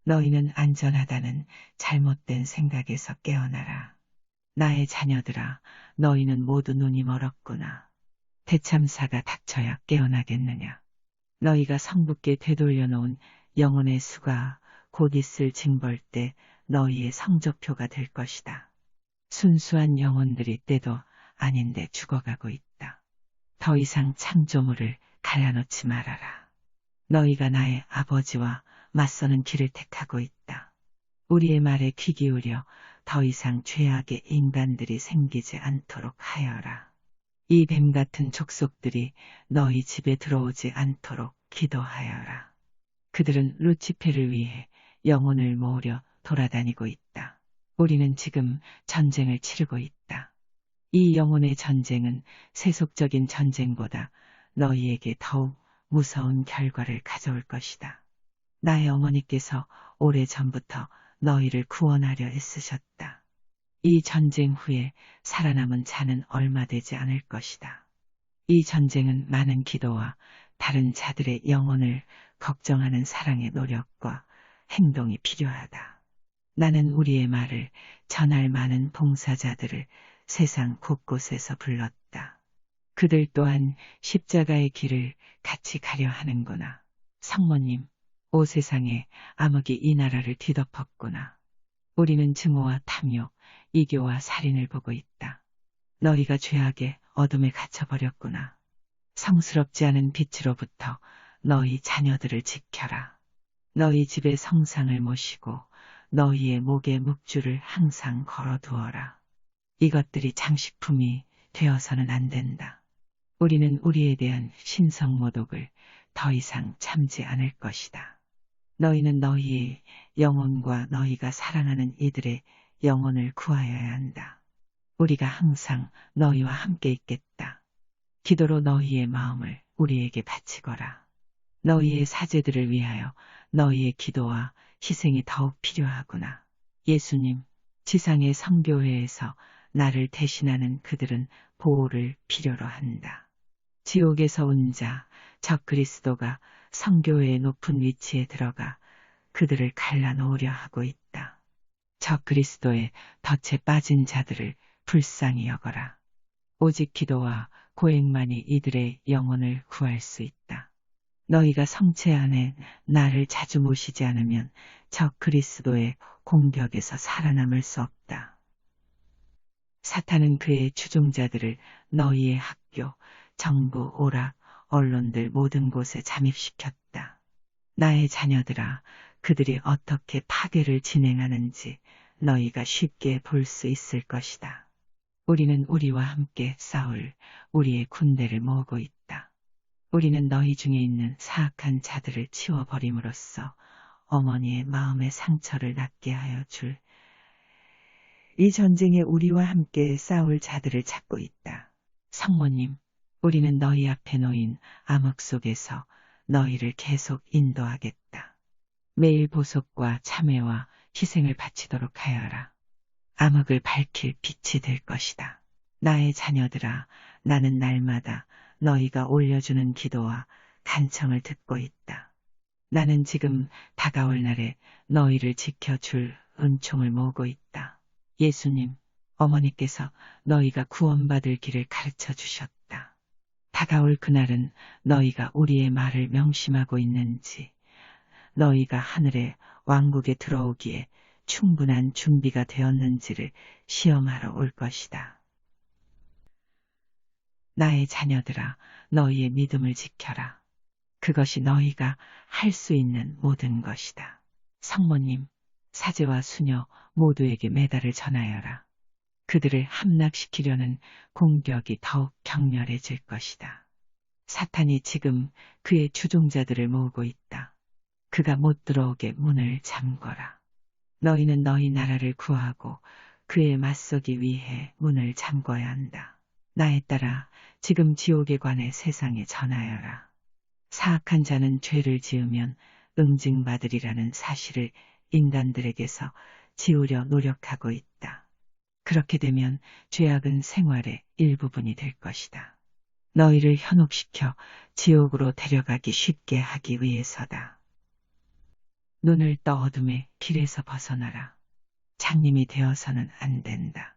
너희는 안전하다는 잘못된 생각에서 깨어나라. 나의 자녀들아, 너희는 모두 눈이 멀었구나. 대참사가 닥쳐야 깨어나겠느냐. 너희가 성부께 되돌려 놓은 영혼의 수가 곧 있을 징벌 때 너희의 성적표가 될 것이다. 순수한 영혼들이 때도 아닌데 죽어가고 있다. 더 이상 창조물을 갈라놓지 말아라. 너희가 나의 아버지와 맞서는 길을 택하고 있다. 우리의 말에 귀 기울여 더 이상 죄악의 인간들이 생기지 않도록 하여라. 이 뱀 같은 족속들이 너희 집에 들어오지 않도록 기도하여라. 그들은 루치페를 위해 영혼을 모으려 돌아다니고 있다. 우리는 지금 전쟁을 치르고 있다. 이 영혼의 전쟁은 세속적인 전쟁보다 너희에게 더욱 무서운 결과를 가져올 것이다. 나의 어머니께서 오래전부터 너희를 구원하려 애쓰셨다. 이 전쟁 후에 살아남은 자는 얼마 되지 않을 것이다. 이 전쟁은 많은 기도와 다른 자들의 영혼을 걱정하는 사랑의 노력과 행동이 필요하다. 나는 우리의 말을 전할 많은 봉사자들을 세상 곳곳에서 불렀다. 그들 또한 십자가의 길을 같이 가려 하는구나. 성모님, 오 세상에 암흑이 이 나라를 뒤덮었구나. 우리는 증오와 탐욕, 이교와 살인을 보고 있다. 너희가 죄악의 어둠에 갇혀버렸구나. 성스럽지 않은 빛으로부터 너희 자녀들을 지켜라. 너희 집에 성상을 모시고 너희의 목에 묵주를 항상 걸어두어라. 이것들이 장식품이 되어서는 안 된다. 우리는 우리에 대한 신성모독을 더 이상 참지 않을 것이다. 너희는 너희의 영혼과 너희가 사랑하는 이들의 영혼을 구하여야 한다. 우리가 항상 너희와 함께 있겠다. 기도로 너희의 마음을 우리에게 바치거라. 너희의 사제들을 위하여 너희의 기도와 희생이 더욱 필요하구나. 예수님, 지상의 성교회에서 나를 대신하는 그들은 보호를 필요로 한다. 지옥에서 온 자, 적그리스도가 성교회의 높은 위치에 들어가 그들을 갈라놓으려 하고 있다. 적그리스도의 덫에 빠진 자들을 불쌍히 여거라. 오직 기도와 고행만이 이들의 영혼을 구할 수 있다. 너희가 성체 안에 나를 자주 모시지 않으면 적그리스도의 공격에서 살아남을 수 없다. 사탄은 그의 추종자들을 너희의 학교, 정부, 오락, 언론들 모든 곳에 잠입시켰다. 나의 자녀들아, 그들이 어떻게 파괴를 진행하는지 너희가 쉽게 볼 수 있을 것이다. 우리는 우리와 함께 싸울 우리의 군대를 모으고 있다. 우리는 너희 중에 있는 사악한 자들을 치워버림으로써 어머니의 마음의 상처를 낫게 하여 줄 이 전쟁에 우리와 함께 싸울 자들을 찾고 있다. 성모님, 우리는 너희 앞에 놓인 암흑 속에서 너희를 계속 인도하겠다. 매일 보속과 참회와 희생을 바치도록 하여라. 암흑을 밝힐 빛이 될 것이다. 나의 자녀들아, 나는 날마다 너희가 올려주는 기도와 간청을 듣고 있다. 나는 지금 다가올 날에 너희를 지켜줄 은총을 모으고 있다. 예수님, 어머니께서 너희가 구원받을 길을 가르쳐 주셨다. 다가올 그날은 너희가 우리의 말을 명심하고 있는지, 너희가 하늘의 왕국에 들어오기에 충분한 준비가 되었는지를 시험하러 올 것이다. 나의 자녀들아, 너희의 믿음을 지켜라. 그것이 너희가 할 수 있는 모든 것이다. 성모님, 사제와 수녀 모두에게 메달을 전하여라. 그들을 함락시키려는 공격이 더욱 격렬해질 것이다. 사탄이 지금 그의 추종자들을 모으고 있다. 그가 못 들어오게 문을 잠궈라. 너희는 너희 나라를 구하고 그에 맞서기 위해 문을 잠궈야 한다. 나에 따라 지금 지옥에 관해 세상에 전하여라. 사악한 자는 죄를 지으면 응징받으리라는 사실을 인간들에게서 지우려 노력하고 있다. 그렇게 되면 죄악은 생활의 일부분이 될 것이다. 너희를 현혹시켜 지옥으로 데려가기 쉽게 하기 위해서다. 눈을 떠 어둠의 길에서 벗어나라. 장님이 되어서는 안 된다.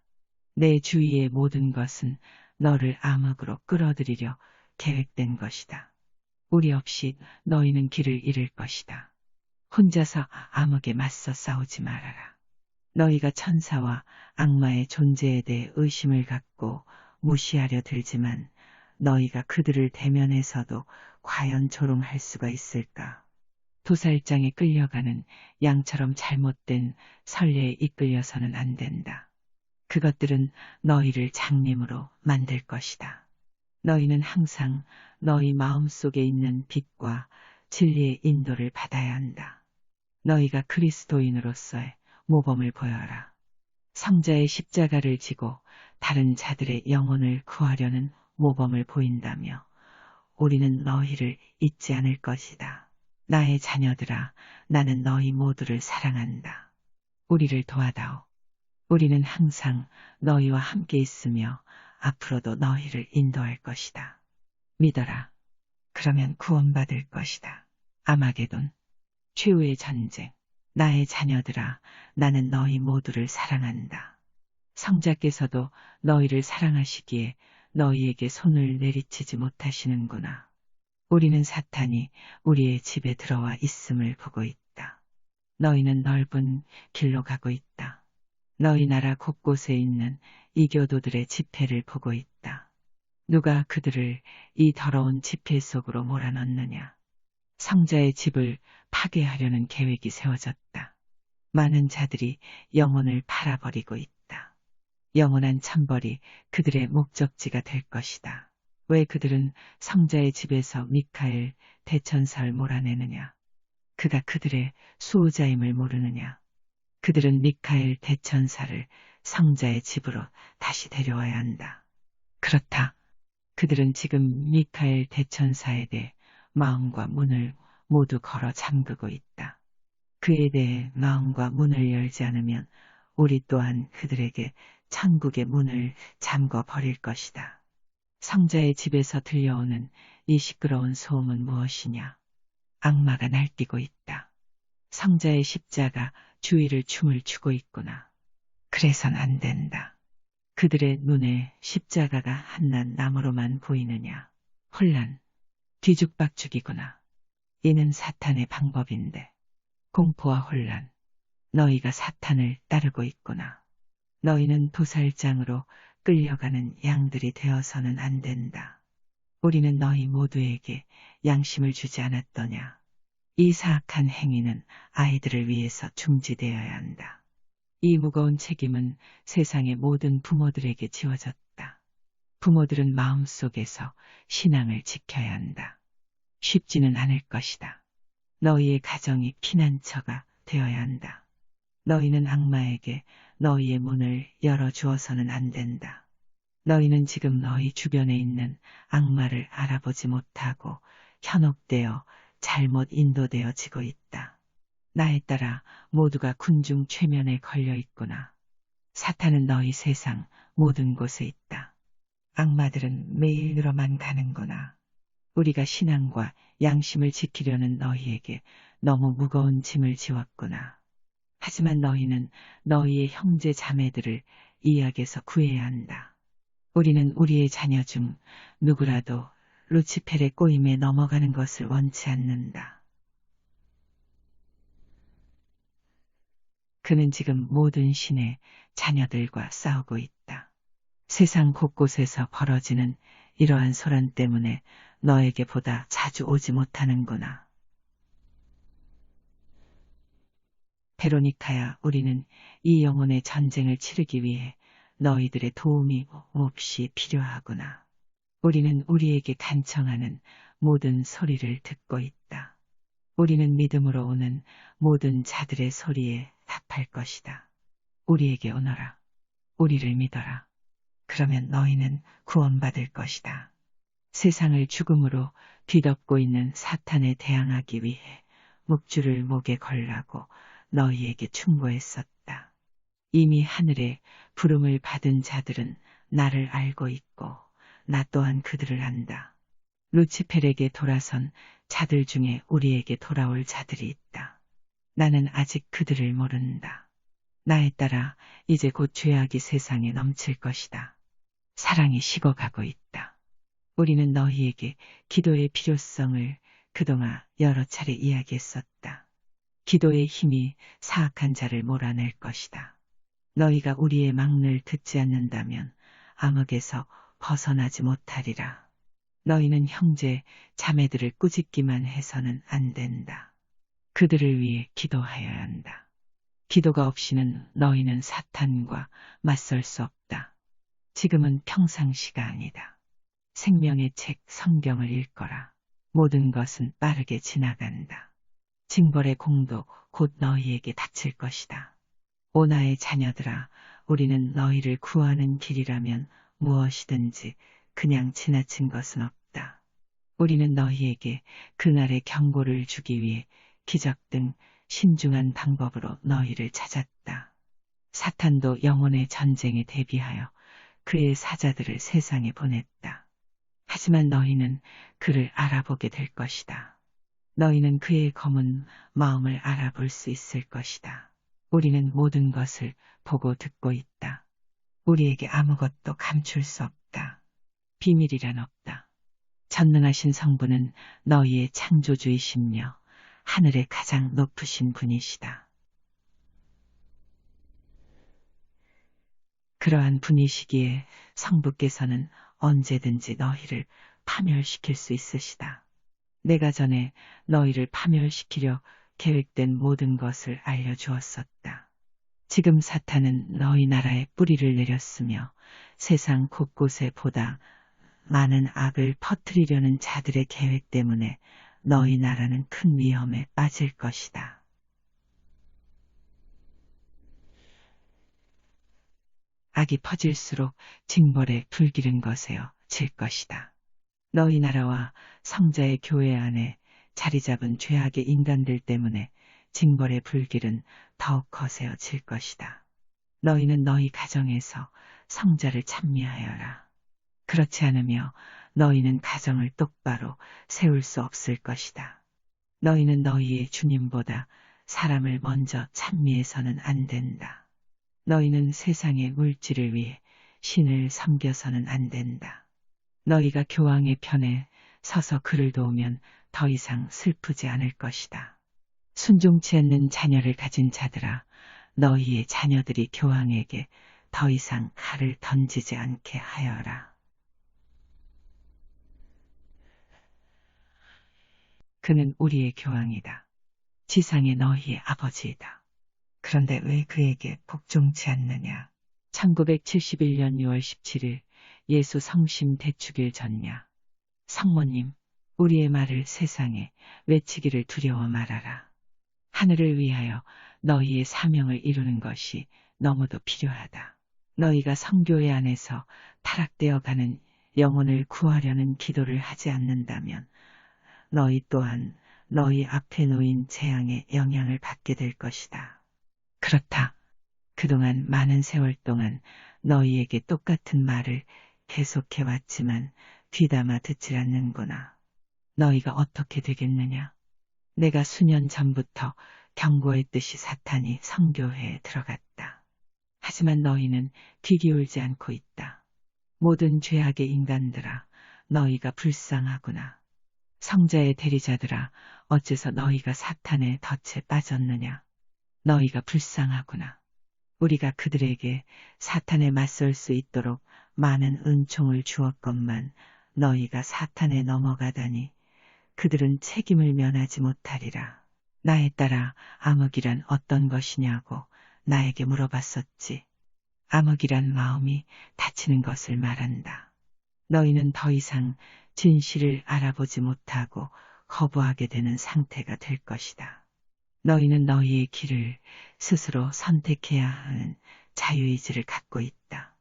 내 주위의 모든 것은 너를 암흑으로 끌어들이려 계획된 것이다. 우리 없이 너희는 길을 잃을 것이다. 혼자서 암흑에 맞서 싸우지 말아라. 너희가 천사와 악마의 존재에 대해 의심을 갖고 무시하려 들지만 너희가 그들을 대면해서도 과연 조롱할 수가 있을까? 도살장에 끌려가는 양처럼 잘못된 선례에 이끌려서는 안 된다. 그것들은 너희를 장님으로 만들 것이다. 너희는 항상 너희 마음속에 있는 빛과 진리의 인도를 받아야 한다. 너희가 그리스도인으로서의 모범을 보여라. 성자의 십자가를 지고 다른 자들의 영혼을 구하려는 모범을 보인다며 우리는 너희를 잊지 않을 것이다. 나의 자녀들아, 나는 너희 모두를 사랑한다. 우리를 도와다오. 우리는 항상 너희와 함께 있으며 앞으로도 너희를 인도할 것이다. 믿어라. 그러면 구원받을 것이다. 아마게돈, 최후의 전쟁. 나의 자녀들아, 나는 너희 모두를 사랑한다. 성자께서도 너희를 사랑하시기에 너희에게 손을 내리치지 못하시는구나. 우리는 사탄이 우리의 집에 들어와 있음을 보고 있다. 너희는 넓은 길로 가고 있다. 너희 나라 곳곳에 있는 이교도들의 집회를 보고 있다. 누가 그들을 이 더러운 집회 속으로 몰아넣느냐. 성자의 집을 파괴하려는 계획이 세워졌다. 많은 자들이 영혼을 팔아버리고 있다. 영원한 천벌이 그들의 목적지가 될 것이다. 왜 그들은 성자의 집에서 미카엘 대천사를 몰아내느냐? 그가 그들의 수호자임을 모르느냐? 그들은 미카엘 대천사를 성자의 집으로 다시 데려와야 한다. 그렇다. 그들은 지금 미카엘 대천사에 대해 마음과 문을 모두 걸어 잠그고 있다. 그에 대해 마음과 문을 열지 않으면 우리 또한 그들에게 천국의 문을 잠궈 버릴 것이다. 성자의 집에서 들려오는 이 시끄러운 소음은 무엇이냐? 악마가 날뛰고 있다. 성자의 십자가 주위를 춤을 추고 있구나. 그래선 안 된다. 그들의 눈에 십자가가 한낱 나무로만 보이느냐. 혼란, 뒤죽박죽이구나. 이는 사탄의 방법인데. 공포와 혼란, 너희가 사탄을 따르고 있구나. 너희는 도살장으로 끌려가는 양들이 되어서는 안 된다. 우리는 너희 모두에게 양심을 주지 않았더냐. 이 사악한 행위는 아이들을 위해서 중지되어야 한다. 이 무거운 책임은 세상의 모든 부모들에게 지워졌다. 부모들은 마음속에서 신앙을 지켜야 한다. 쉽지는 않을 것이다. 너희의 가정이 피난처가 되어야 한다. 너희는 악마에게 너희의 문을 열어주어서는 안 된다. 너희는 지금 너희 주변에 있는 악마를 알아보지 못하고 현혹되어 잘못 인도되어지고 있다. 나에 따라 모두가 군중 최면에 걸려 있구나. 사탄은 너희 세상 모든 곳에 있다. 악마들은 매일 늘어만 가는구나. 우리가 신앙과 양심을 지키려는 너희에게 너무 무거운 짐을 지웠구나. 하지만 너희는 너희의 형제 자매들을 이 악에서 구해야 한다. 우리는 우리의 자녀 중 누구라도 루치펠의 꼬임에 넘어가는 것을 원치 않는다. 그는 지금 모든 신의 자녀들과 싸우고 있다. 세상 곳곳에서 벌어지는 이러한 소란 때문에 너에게 보다 자주 오지 못하는구나. 베로니카야, 우리는 이 영혼의 전쟁을 치르기 위해 너희들의 도움이 몹시 필요하구나. 우리는 우리에게 간청하는 모든 소리를 듣고 있다. 우리는 믿음으로 오는 모든 자들의 소리에 답할 것이다. 우리에게 오너라. 우리를 믿어라. 그러면 너희는 구원받을 것이다. 세상을 죽음으로 뒤덮고 있는 사탄에 대항하기 위해 묵주를 목에 걸라고 너희에게 충고했었다. 이미 하늘에 부름을 받은 자들은 나를 알고 있고 나 또한 그들을 안다. 루치펠에게 돌아선 자들 중에 우리에게 돌아올 자들이 있다. 나는 아직 그들을 모른다. 나에 따라 이제 곧 죄악이 세상에 넘칠 것이다. 사랑이 식어가고 있다. 우리는 너희에게 기도의 필요성을 그동안 여러 차례 이야기했었다. 기도의 힘이 사악한 자를 몰아낼 것이다. 너희가 우리의 망를 듣지 않는다면 암흑에서 벗어나지 못하리라. 너희는 형제, 자매들을 꾸짖기만 해서는 안 된다. 그들을 위해 기도하여야 한다. 기도가 없이는 너희는 사탄과 맞설 수 없다. 지금은 평상시가 아니다. 생명의 책 성경을 읽거라. 모든 것은 빠르게 지나간다. 징벌의 공도 곧 너희에게 닥칠 것이다. 오 나의 자녀들아, 우리는 너희를 구하는 길이라면 무엇이든지 그냥 지나친 것은 없다. 우리는 너희에게 그날의 경고를 주기 위해 기적 등 신중한 방법으로 너희를 찾았다. 사탄도 영혼의 전쟁에 대비하여 그의 사자들을 세상에 보냈다. 하지만 너희는 그를 알아보게 될 것이다. 너희는 그의 검은 마음을 알아볼 수 있을 것이다. 우리는 모든 것을 보고 듣고 있다. 우리에게 아무것도 감출 수 없다. 비밀이란 없다. 전능하신 성부는 너희의 창조주이시며 하늘의 가장 높으신 분이시다. 그러한 분이시기에 성부께서는 언제든지 너희를 파멸시킬 수 있으시다. 내가 전에 너희를 파멸시키려 계획된 모든 것을 알려주었었다. 지금 사탄은 너희 나라에 뿌리를 내렸으며 세상 곳곳에 보다 많은 악을 퍼뜨리려는 자들의 계획 때문에 너희 나라는 큰 위험에 빠질 것이다. 악이 퍼질수록 징벌에 불기른 것에요 질 것이다. 너희 나라와 성자의 교회 안에 자리 잡은 죄악의 인간들 때문에 징벌의 불길은 더욱 거세어질 것이다. 너희는 너희 가정에서 성자를 찬미하여라. 그렇지 않으며 너희는 가정을 똑바로 세울 수 없을 것이다. 너희는 너희의 주님보다 사람을 먼저 찬미해서는 안 된다. 너희는 세상의 물질을 위해 신을 섬겨서는 안 된다. 너희가 교황의 편에 서서 그를 도우면 더 이상 슬프지 않을 것이다. 순종치 않는 자녀를 가진 자들아, 너희의 자녀들이 교황에게 더 이상 칼을 던지지 않게 하여라. 그는 우리의 교황이다. 지상의 너희의 아버지이다. 그런데 왜 그에게 복종치 않느냐? 1971년 6월 17일 예수 성심 대축일 전야. 성모님, 우리의 말을 세상에 외치기를 두려워 말아라. 하늘을 위하여 너희의 사명을 이루는 것이 너무도 필요하다. 너희가 성교회 안에서 타락되어 가는 영혼을 구하려는 기도를 하지 않는다면 너희 또한 너희 앞에 놓인 재앙의 영향을 받게 될 것이다. 그렇다. 그동안 많은 세월 동안 너희에게 똑같은 말을 계속해왔지만 귀담아 듣질 않는구나. 너희가 어떻게 되겠느냐? 내가 수년 전부터 경고했듯이 사탄이 성교회에 들어갔다. 하지만 너희는 귀 기울지 않고 있다. 모든 죄악의 인간들아, 너희가 불쌍하구나. 성자의 대리자들아, 어째서 너희가 사탄의 덫에 빠졌느냐? 너희가 불쌍하구나. 우리가 그들에게 사탄에 맞설 수 있도록 많은 은총을 주었건만 너희가 사탄에 넘어가다니 그들은 책임을 면하지 못하리라. 나에 따라 암흑이란 어떤 것이냐고 나에게 물어봤었지. 암흑이란 마음이 다치는 것을 말한다. 너희는 더 이상 진실을 알아보지 못하고 거부하게 되는 상태가 될 것이다. 너희는 너희의 길을 스스로 선택해야 하는 자유의지를 갖고 있다.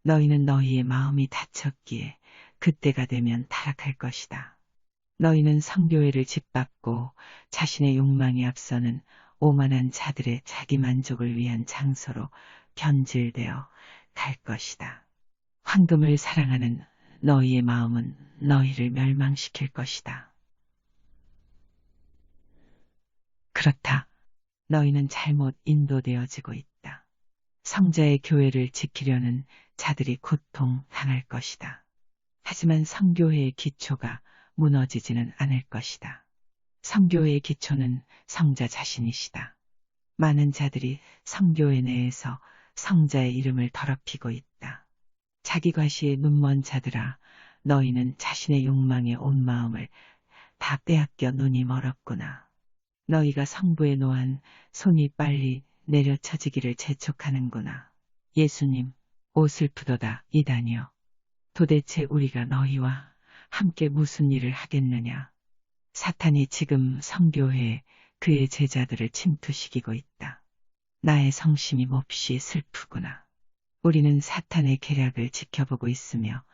너희는 너희의 마음이 다쳤기에 그때가 되면 타락할 것이다. 너희는 성교회를 짓밟고 자신의 욕망이 앞서는 오만한 자들의 자기 만족을 위한 장소로 변질되어 갈 것이다. 황금을 사랑하는 너희의 마음은 너희를 멸망시킬 것이다. 그렇다. 너희는 잘못 인도되어지고 있다. 성자의 교회를 지키려는 자들이 고통당할 것이다. 하지만 성교회의 기초가 무너지지는 않을 것이다. 성교회의 기초는 성자 자신이시다. 많은 자들이 성교회 내에서 성자의 이름을 더럽히고 있다. 자기 과시에 눈먼 자들아, 너희는 자신의 욕망에 온 마음을 다 빼앗겨 눈이 멀었구나. 너희가 성부에 놓한 손이 빨리 내려쳐지기를 재촉하는구나. 예수님, 오 슬프도다 이다니여. 도대체 우리가 너희와 함께 무슨 일을 하겠느냐. 사탄이 지금 성교회에 그의 제자들을 침투시키고 있다. 나의 성심이 몹시 슬프구나. 우리는 사탄의 계략을 지켜보고 있으며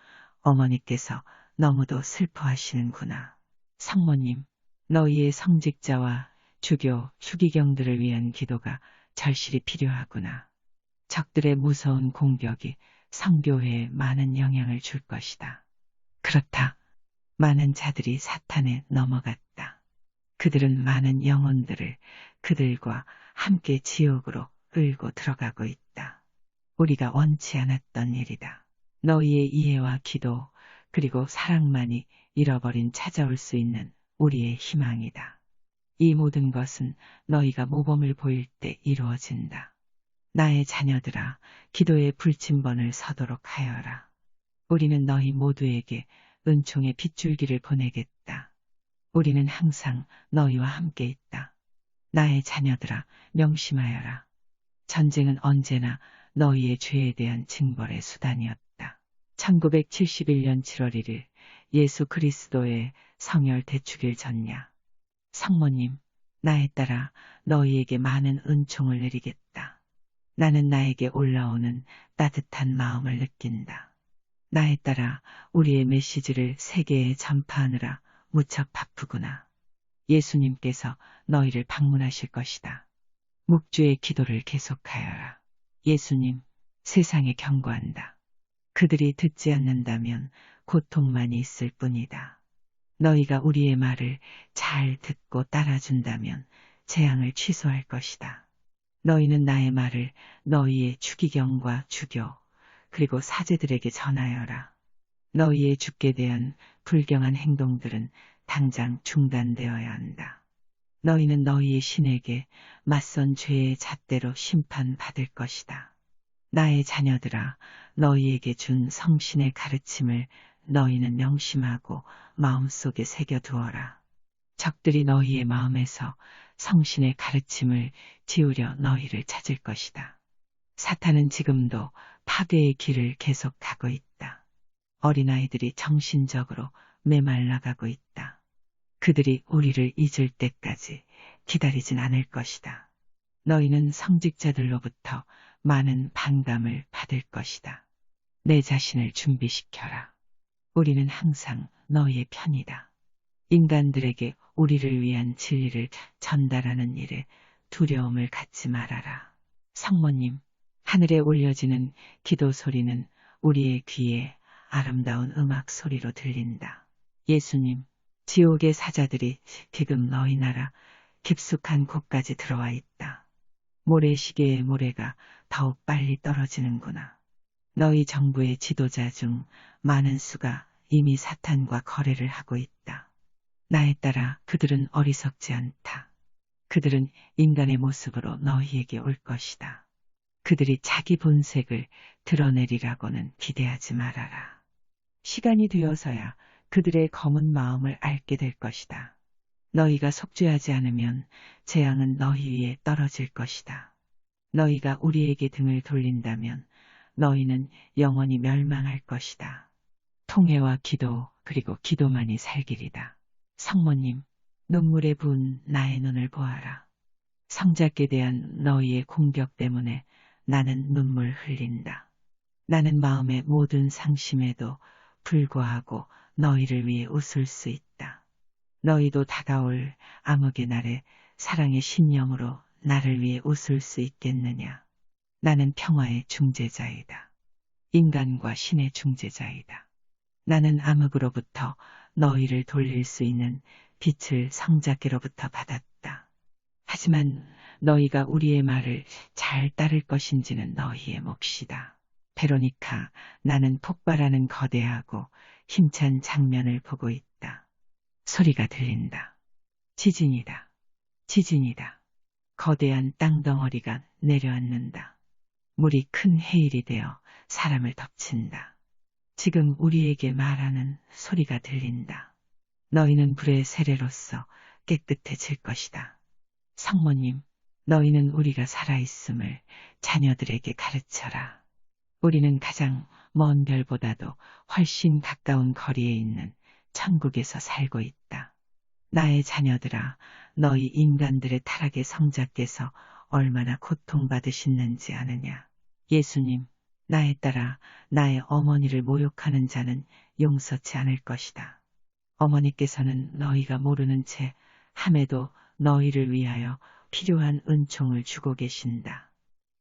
어머니께서 너무도 슬퍼하시는구나. 성모님, 너희의 성직자와 주교, 추기경들을 위한 기도가 절실히 필요하구나. 적들의 무서운 공격이 성교회에 많은 영향을 줄 것이다. 그렇다. 많은 자들이 사탄에 넘어갔다. 그들은 많은 영혼들을 그들과 함께 지옥으로 끌고 들어가고 있다. 우리가 원치 않았던 일이다. 너희의 이해와 기도 그리고 사랑만이 잃어버린 찾아올 수 있는 우리의 희망이다. 이 모든 것은 너희가 모범을 보일 때 이루어진다. 나의 자녀들아, 기도의 불침번을 서도록 하여라. 우리는 너희 모두에게 은총의 빗줄기를 보내겠다. 우리는 항상 너희와 함께 있다. 나의 자녀들아, 명심하여라. 전쟁은 언제나 너희의 죄에 대한 징벌의 수단이었다. 1971년 7월 1일 예수 그리스도의 성혈 대축일 전야. 성모님, 나에 따라 너희에게 많은 은총을 내리겠다. 나는 나에게 올라오는 따뜻한 마음을 느낀다. 나에 따라 우리의 메시지를 세계에 전파하느라 무척 바쁘구나. 예수님께서 너희를 방문하실 것이다. 묵주의 기도를 계속하여라. 예수님, 세상에 경고한다. 그들이 듣지 않는다면 고통만이 있을 뿐이다. 너희가 우리의 말을 잘 듣고 따라준다면 재앙을 취소할 것이다. 너희는 나의 말을 너희의 추기경과 주교 그리고 사제들에게 전하여라. 너희의 주께 대한 불경한 행동들은 당장 중단되어야 한다. 너희는 너희의 신에게 맞선 죄의 잣대로 심판받을 것이다. 나의 자녀들아, 너희에게 준 성신의 가르침을 너희는 명심하고 마음속에 새겨두어라. 적들이 너희의 마음에서 성신의 가르침을 지우려 너희를 찾을 것이다. 사탄은 지금도 파괴의 길을 계속 가고 있다. 어린아이들이 정신적으로 메말라가고 있다. 그들이 우리를 잊을 때까지 기다리진 않을 것이다. 너희는 성직자들로부터 많은 반감을 받을 것이다. 내 자신을 준비시켜라. 우리는 항상 너희의 편이다. 인간들에게 우리를 위한 진리를 전달하는 일에 두려움을 갖지 말아라. 성모님, 하늘에 올려지는 기도 소리는 우리의 귀에 아름다운 음악 소리로 들린다. 예수님, 지옥의 사자들이 지금 너희 나라 깊숙한 곳까지 들어와 있다. 모래시계의 모래가 더욱 빨리 떨어지는구나. 너희 정부의 지도자 중 많은 수가 이미 사탄과 거래를 하고 있다. 나에 따라 그들은 어리석지 않다. 그들은 인간의 모습으로 너희에게 올 것이다. 그들이 자기 본색을 드러내리라고는 기대하지 말아라. 시간이 되어서야 그들의 검은 마음을 알게 될 것이다. 너희가 속죄하지 않으면 재앙은 너희 위에 떨어질 것이다. 너희가 우리에게 등을 돌린다면 너희는 영원히 멸망할 것이다. 통회와 기도 그리고 기도만이 살기리다. 성모님, 눈물에 부은 나의 눈을 보아라. 성자께 대한 너희의 공격 때문에 나는 눈물 흘린다. 나는 마음의 모든 상심에도 불구하고 너희를 위해 웃을 수 있다. 너희도 다가올 암흑의 날에 사랑의 신령으로 나를 위해 웃을 수 있겠느냐. 나는 평화의 중재자이다. 인간과 신의 중재자이다. 나는 암흑으로부터 너희를 돌릴 수 있는 빛을 성자께로부터 받았다. 하지만 너희가 우리의 말을 잘 따를 것인지는 너희의 몫이다. 베로니카, 나는 폭발하는 거대하고 힘찬 장면을 보고 있다. 소리가 들린다. 지진이다. 지진이다. 거대한 땅덩어리가 내려앉는다. 물이 큰 해일이 되어 사람을 덮친다. 지금 우리에게 말하는 소리가 들린다. 너희는 불의 세례로서 깨끗해질 것이다. 성모님, 너희는 우리가 살아있음을 자녀들에게 가르쳐라. 우리는 가장 먼 별보다도 훨씬 가까운 거리에 있는 천국에서 살고 있다. 나의 자녀들아, 너희 인간들의 타락의 성자께서 얼마나 고통받으시는지 아느냐. 예수님, 나에 따라 나의 어머니를 모욕하는 자는 용서치 않을 것이다. 어머니께서는 너희가 모르는 채 함에도 너희를 위하여 필요한 은총을 주고 계신다.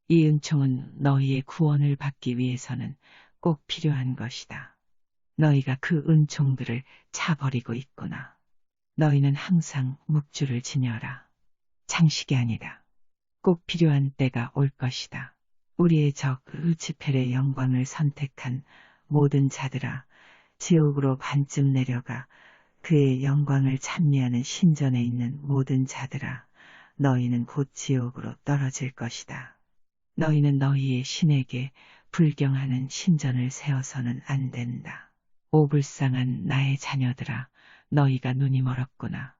이 은총은 너희의 구원을 받기 위해서는 꼭 필요한 것이다. 너희가 그 은총들을 차버리고 있구나. 너희는 항상 묵주를 지녀라. 장식이 아니다. 꼭 필요한 때가 올 것이다. 우리의 적 루치펠의 영광을 선택한 모든 자들아, 지옥으로 반쯤 내려가 그의 영광을 찬미하는 신전에 있는 모든 자들아, 너희는 곧 지옥으로 떨어질 것이다. 너희는 너희의 신에게 불경하는 신전을 세워서는 안 된다. 오 불쌍한 나의 자녀들아, 너희가 눈이 멀었구나.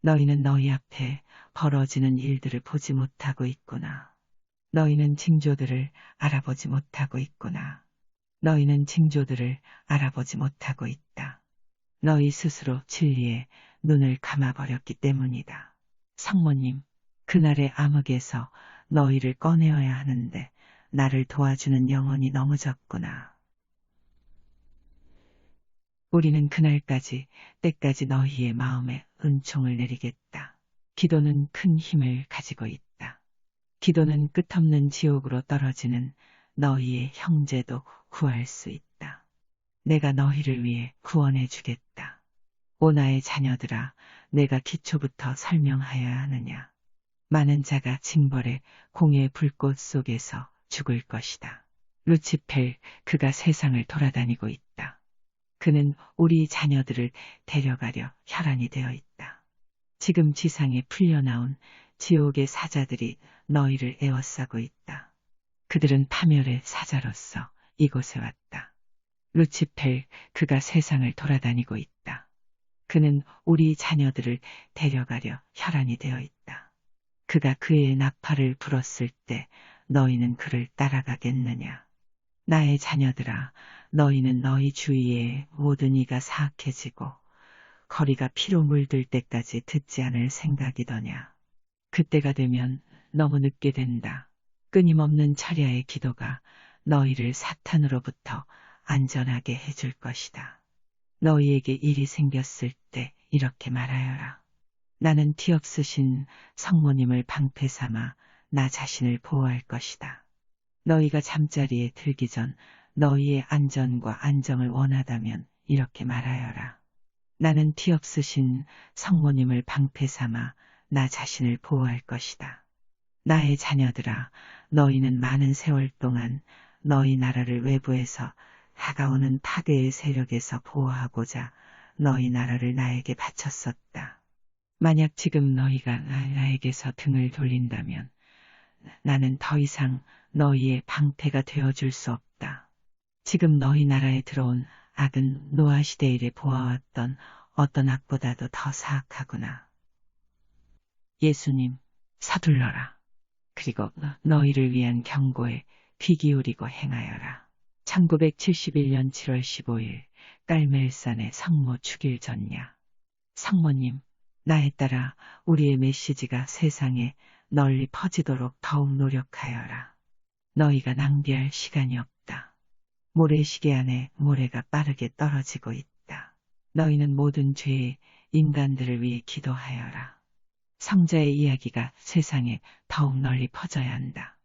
너희는 너희 앞에 벌어지는 일들을 보지 못하고 있구나. 너희는 징조들을 알아보지 못하고 있구나. 너희는 징조들을 알아보지 못하고 있다. 너희 스스로 진리에 눈을 감아버렸기 때문이다. 성모님, 그날의 암흑에서 너희를 꺼내어야 하는데 나를 도와주는 영혼이 너무 적구나. 우리는 그날까지, 때까지 너희의 마음에 은총을 내리겠다. 기도는 큰 힘을 가지고 있다. 기도는 끝없는 지옥으로 떨어지는 너희의 형제도 구할 수 있다. 내가 너희를 위해 구원해 주겠다. 오 나의 자녀들아, 내가 기초부터 설명하여야 하느냐. 많은 자가 징벌의 공의 불꽃 속에서 죽을 것이다. 루치펠, 그가 세상을 돌아다니고 있다. 그는 우리 자녀들을 데려가려 혈안이 되어 있다. 지금 지상에 풀려나온 지옥의 사자들이 너희를 에워싸고 있다. 그들은 파멸의 사자로서 이곳에 왔다. 루치펠, 그가 세상을 돌아다니고 있다. 그는 우리 자녀들을 데려가려 혈안이 되어 있다. 그가 그의 나팔을 불었을 때 너희는 그를 따라가겠느냐. 나의 자녀들아, 너희는 너희 주위에 모든 이가 사악해지고 거리가 피로 물들 때까지 듣지 않을 생각이더냐. 그때가 되면 너무 늦게 된다. 끊임없는 철야의 기도가 너희를 사탄으로부터 안전하게 해줄 것이다. 너희에게 일이 생겼을 때 이렇게 말하여라. 나는 티 없으신 성모님을 방패 삼아 나 자신을 보호할 것이다. 너희가 잠자리에 들기 전 너희의 안전과 안정을 원하다면 이렇게 말하여라. 나는 티 없으신 성모님을 방패 삼아 나 자신을 보호할 것이다. 나의 자녀들아, 너희는 많은 세월 동안 너희 나라를 외부에서 다가오는 파괴의 세력에서 보호하고자 너희 나라를 나에게 바쳤었다. 만약 지금 너희가 나에게서 등을 돌린다면 나는 더 이상 너희의 방패가 되어줄 수 없다. 지금 너희 나라에 들어온 악은 노아 시대 이래 보아왔던 어떤 악보다도 더 사악하구나. 예수님, 서둘러라. 그리고 너희를 위한 경고에 귀 기울이고 행하여라. 1971년 7월 15일 깔멜산의 성모 축일 전야. 성모님, 나에 따라 우리의 메시지가 세상에 널리 퍼지도록 더욱 노력하여라. 너희가 낭비할 시간이 없다. 모래시계 안에 모래가 빠르게 떨어지고 있다. 너희는 모든 죄의 인간들을 위해 기도하여라. 성자의 이야기가 세상에 더욱 널리 퍼져야 한다.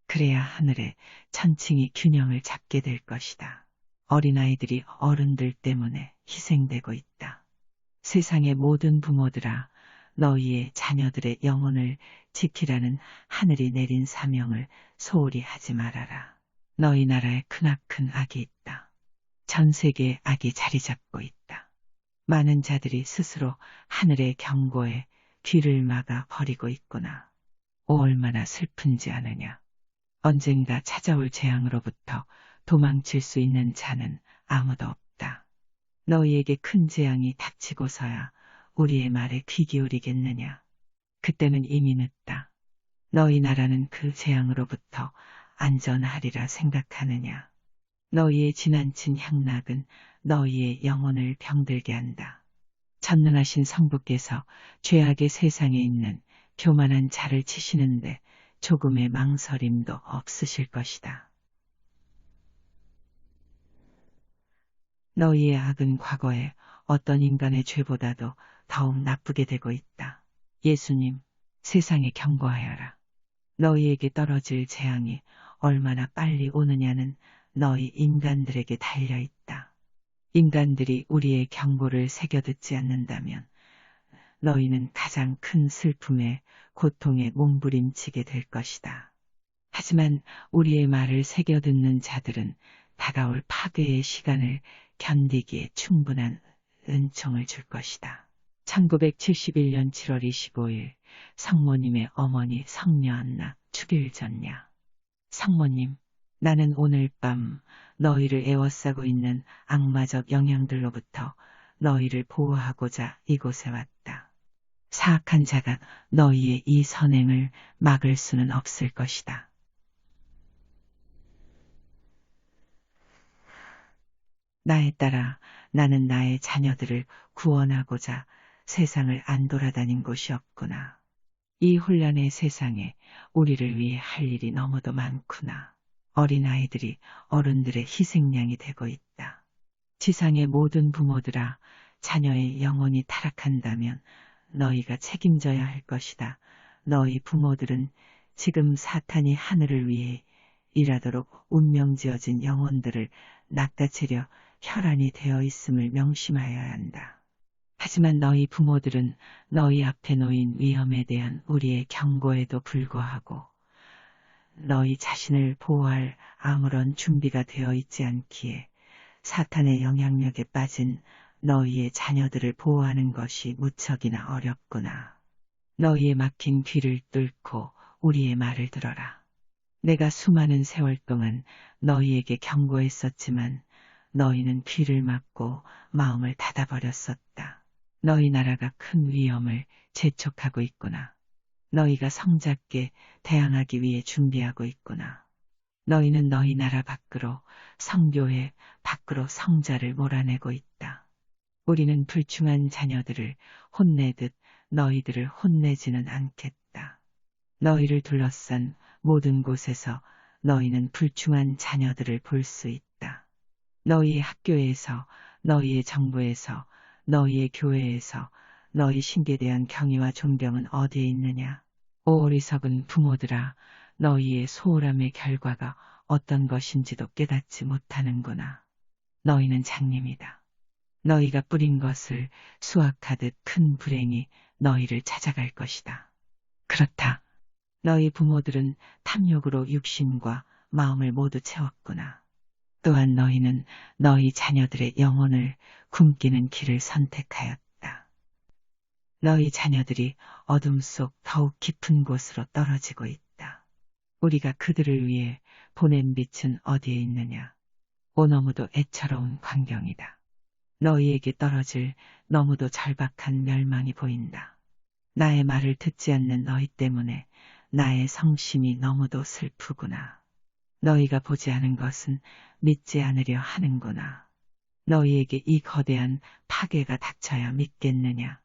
그래야 하늘의 천칭이 균형을 잡게 될 것이다. 어린아이들이 어른들 때문에 희생되고 있다. 세상의 모든 부모들아, 너희의 자녀들의 영혼을 지키라는 하늘이 내린 사명을 소홀히 하지 말아라. 너희 나라에 크나큰 악이 있다. 전 세계에 악이 자리 잡고 있다. 많은 자들이 스스로 하늘의 경고에 귀를 막아 버리고 있구나. 오, 얼마나 슬픈지 아느냐. 언젠가 찾아올 재앙으로부터 도망칠 수 있는 자는 아무도 없다. 너희에게 큰 재앙이 닥치고서야 우리의 말에 귀 기울이겠느냐. 그때는 이미 늦다. 너희 나라는 그 재앙으로부터 안전하리라 생각하느냐. 너희의 지나친 향락은 너희의 영혼을 병들게 한다. 전능하신 성부께서 죄악의 세상에 있는 교만한 자를 치시는데 조금의 망설임도 없으실 것이다. 너희의 악은 과거에 어떤 인간의 죄보다도 더욱 나쁘게 되고 있다. 예수님, 세상에 경고하여라. 너희에게 떨어질 재앙이 얼마나 빨리 오느냐는 너희 인간들에게 달려있다. 인간들이 우리의 경고를 새겨듣지 않는다면 너희는 가장 큰 슬픔에 고통에 몸부림치게 될 것이다. 하지만 우리의 말을 새겨듣는 자들은 다가올 파괴의 시간을 견디기에 충분한 은총을 줄 것이다. 1971년 7월 25일 성모님의 어머니 성녀안나 축일 전야. 성모님, 나는 오늘 밤 너희를 에워싸고 있는 악마적 영향들로부터 너희를 보호하고자 이곳에 왔다. 사악한 자가 너희의 이 선행을 막을 수는 없을 것이다. 나에 따라 나는 나의 자녀들을 구원하고자 세상을 안 돌아다닌 곳이 없구나. 이 혼란의 세상에 우리를 위해 할 일이 너무도 많구나. 어린아이들이 어른들의 희생양이 되고 있다. 지상의 모든 부모들아, 자녀의 영혼이 타락한다면 너희가 책임져야 할 것이다. 너희 부모들은 지금 사탄이 하늘을 위해 일하도록 운명지어진 영혼들을 낚아채려 혈안이 되어 있음을 명심하여야 한다. 하지만 너희 부모들은 너희 앞에 놓인 위험에 대한 우리의 경고에도 불구하고 너희 자신을 보호할 아무런 준비가 되어 있지 않기에 사탄의 영향력에 빠진 너희의 자녀들을 보호하는 것이 무척이나 어렵구나. 너희의 막힌 귀를 뚫고 우리의 말을 들어라. 내가 수많은 세월 동안 너희에게 경고했었지만 너희는 귀를 막고 마음을 닫아버렸었다. 너희 나라가 큰 위험을 재촉하고 있구나. 너희가 성자께 대항하기 위해 준비하고 있구나. 너희는 너희 나라 밖으로 성교회 밖으로 성자를 몰아내고 있다. 우리는 불충한 자녀들을 혼내듯 너희들을 혼내지는 않겠다. 너희를 둘러싼 모든 곳에서 너희는 불충한 자녀들을 볼 수 있다. 너희의 학교에서, 너희의 정부에서, 너희의 교회에서 너희 신께 대한 경의와 존경은 어디에 있느냐? 오 어리석은 부모들아, 너희의 소홀함의 결과가 어떤 것인지도 깨닫지 못하는구나. 너희는 장님이다. 너희가 뿌린 것을 수확하듯 큰 불행이 너희를 찾아갈 것이다. 그렇다. 너희 부모들은 탐욕으로 육신과 마음을 모두 채웠구나. 또한 너희는 너희 자녀들의 영혼을 굶기는 길을 선택하였다. 너희 자녀들이 어둠 속 더욱 깊은 곳으로 떨어지고 있다. 우리가 그들을 위해 보낸 빛은 어디에 있느냐? 오 너무도 애처로운 광경이다. 너희에게 떨어질 너무도 절박한 멸망이 보인다. 나의 말을 듣지 않는 너희 때문에 나의 성심이 너무도 슬프구나. 너희가 보지 않은 것은 믿지 않으려 하는구나. 너희에게 이 거대한 파괴가 닥쳐야 믿겠느냐?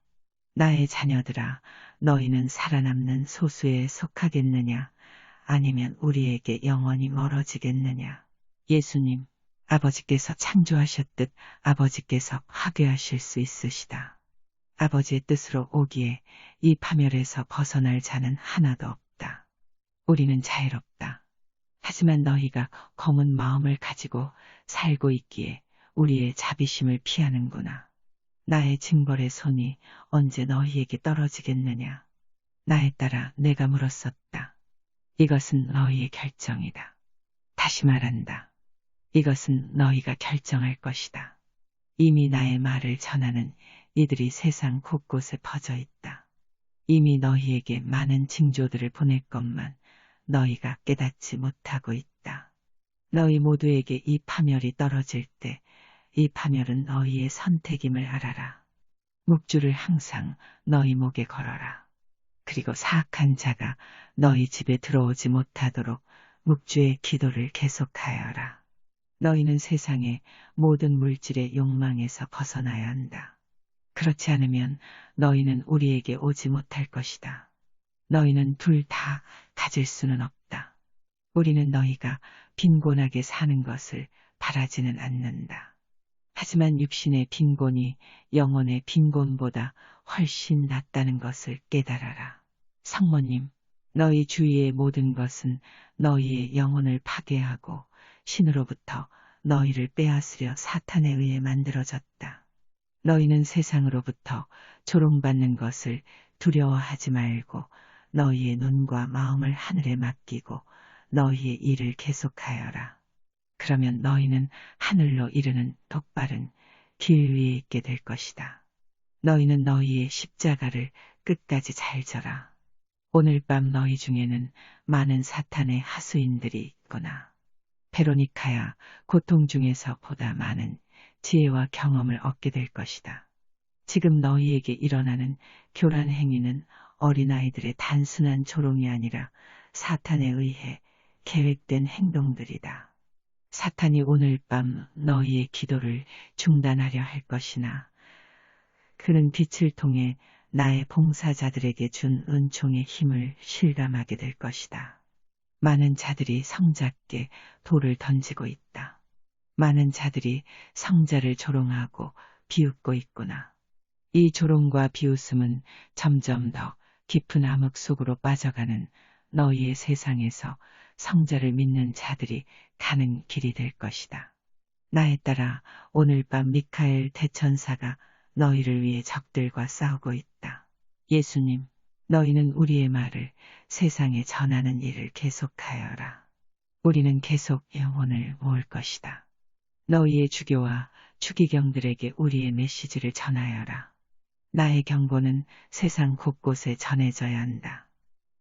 나의 자녀들아, 너희는 살아남는 소수에 속하겠느냐? 아니면 우리에게 영원히 멀어지겠느냐? 예수님, 아버지께서 창조하셨듯 아버지께서 파괴하실 수 있으시다. 아버지의 뜻으로 오기에 이 파멸에서 벗어날 자는 하나도 없다. 우리는 자유롭다. 하지만 너희가 검은 마음을 가지고 살고 있기에 우리의 자비심을 피하는구나. 나의 징벌의 손이 언제 너희에게 떨어지겠느냐. 나에 따라 내가 물었었다. 이것은 너희의 결정이다. 다시 말한다. 이것은 너희가 결정할 것이다. 이미 나의 말을 전하는 이들이 세상 곳곳에 퍼져 있다. 이미 너희에게 많은 징조들을 보냈건만 너희가 깨닫지 못하고 있다. 너희 모두에게 이 파멸이 떨어질 때 이 파멸은 너희의 선택임을 알아라. 묵주를 항상 너희 목에 걸어라. 그리고 사악한 자가 너희 집에 들어오지 못하도록 묵주의 기도를 계속하여라. 너희는 세상의 모든 물질의 욕망에서 벗어나야 한다. 그렇지 않으면 너희는 우리에게 오지 못할 것이다. 너희는 둘 다 가질 수는 없다. 우리는 너희가 빈곤하게 사는 것을 바라지는 않는다. 하지만 육신의 빈곤이 영혼의 빈곤보다 훨씬 낫다는 것을 깨달아라. 성모님, 너희 주위의 모든 것은 너희의 영혼을 파괴하고 신으로부터 너희를 빼앗으려 사탄에 의해 만들어졌다. 너희는 세상으로부터 조롱받는 것을 두려워하지 말고 너희의 눈과 마음을 하늘에 맡기고 너희의 일을 계속하여라. 그러면 너희는 하늘로 이르는 똑바른 길 위에 있게 될 것이다. 너희는 너희의 십자가를 끝까지 잘 져라. 오늘 밤 너희 중에는 많은 사탄의 하수인들이 있구나. 베로니카야, 고통 중에서 보다 많은 지혜와 경험을 얻게 될 것이다. 지금 너희에게 일어나는 교란 행위는 어린아이들의 단순한 조롱이 아니라 사탄에 의해 계획된 행동들이다. 사탄이 오늘 밤 너희의 기도를 중단하려 할 것이나 그는 빛을 통해 나의 봉사자들에게 준 은총의 힘을 실감하게 될 것이다. 많은 자들이 성자께 돌을 던지고 있다. 많은 자들이 성자를 조롱하고 비웃고 있구나. 이 조롱과 비웃음은 점점 더 깊은 암흑 속으로 빠져가는 너희의 세상에서 성자를 믿는 자들이 가는 길이 될 것이다. 나에 따라 오늘 밤 미카엘 대천사가 너희를 위해 적들과 싸우고 있다. 예수님, 너희는 우리의 말을 세상에 전하는 일을 계속하여라. 우리는 계속 영혼을 모을 것이다. 너희의 주교와 추기경들에게 우리의 메시지를 전하여라. 나의 경고는 세상 곳곳에 전해져야 한다.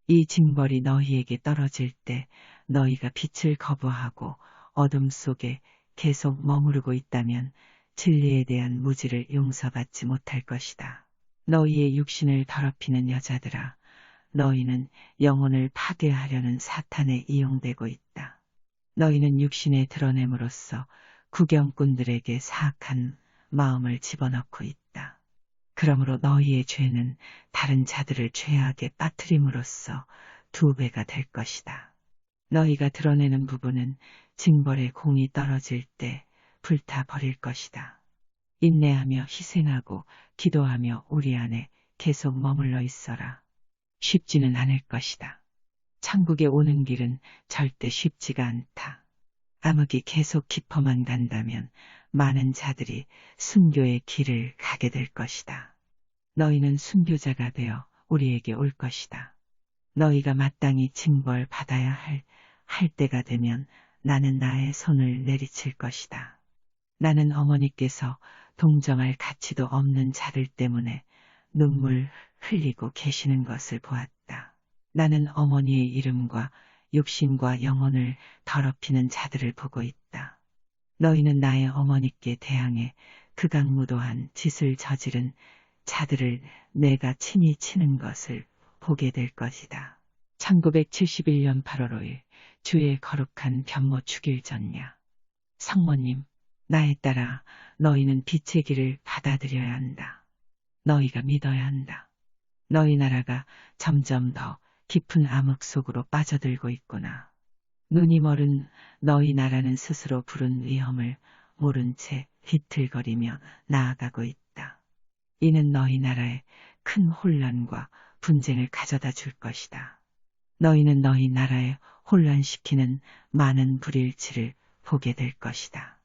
이 징벌이 너희에게 떨어질 때 너희가 빛을 거부하고 어둠 속에 계속 머무르고 있다면 진리에 대한 무지를 용서받지 못할 것이다. 너희의 육신을 더럽히는 여자들아, 너희는 영혼을 파괴하려는 사탄에 이용되고 있다. 너희는 육신에 드러냄으로써 구경꾼들에게 사악한 마음을 집어넣고 있다. 그러므로 너희의 죄는 다른 자들을 죄악에 빠뜨림으로써 2배가 될 것이다. 너희가 드러내는 부분은 징벌의 공이 떨어질 때 불타 버릴 것이다. 인내하며 희생하고 기도하며 우리 안에 계속 머물러 있어라. 쉽지는 않을 것이다. 천국에 오는 길은 절대 쉽지가 않다. 암흑이 계속 깊어만 간다면 많은 자들이 순교의 길을 가게 될 것이다. 너희는 순교자가 되어 우리에게 올 것이다. 너희가 마땅히 징벌 받아야 할 때가 되면 나는 나의 손을 내리칠 것이다. 나는 어머니께서 동정할 가치도 없는 자들 때문에 눈물 흘리고 계시는 것을 보았다. 나는 어머니의 이름과 육신과 영혼을 더럽히는 자들을 보고 있다. 너희는 나의 어머니께 대항해 극악무도한 짓을 저지른 자들을 내가 친히 치는 것을 보게 될 것이다. 1971년 8월 5일 주의 거룩한 변모 축일 전야. 성모님, 나에 따라 너희는 빛의 길을 받아들여야 한다. 너희가 믿어야 한다. 너희 나라가 점점 더 깊은 암흑 속으로 빠져들고 있구나. 눈이 멀은 너희 나라는 스스로 부른 위험을 모른 채 비틀거리며 나아가고 있다. 이는 너희 나라에 큰 혼란과 분쟁을 가져다 줄 것이다. 너희는 너희 나라에 혼란시키는 많은 불일치를 보게 될 것이다.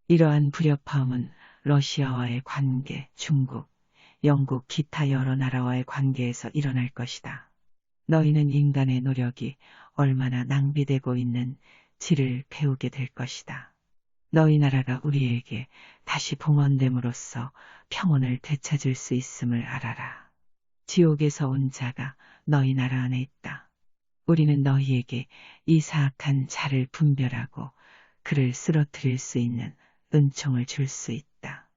이러한 불협화음은 러시아와의 관계, 중국, 영국, 기타 여러 나라와의 관계에서 일어날 것이다. 너희는 인간의 노력이 얼마나 낭비되고 있는 지를 배우게 될 것이다. 너희 나라가 우리에게 다시 봉헌됨으로써 평온을 되찾을 수 있음을 알아라. 지옥에서 온 자가 너희 나라 안에 있다. 우리는 너희에게 이 사악한 자를 분별하고 그를 쓰러뜨릴 수 있는 은총을 줄 수 있다.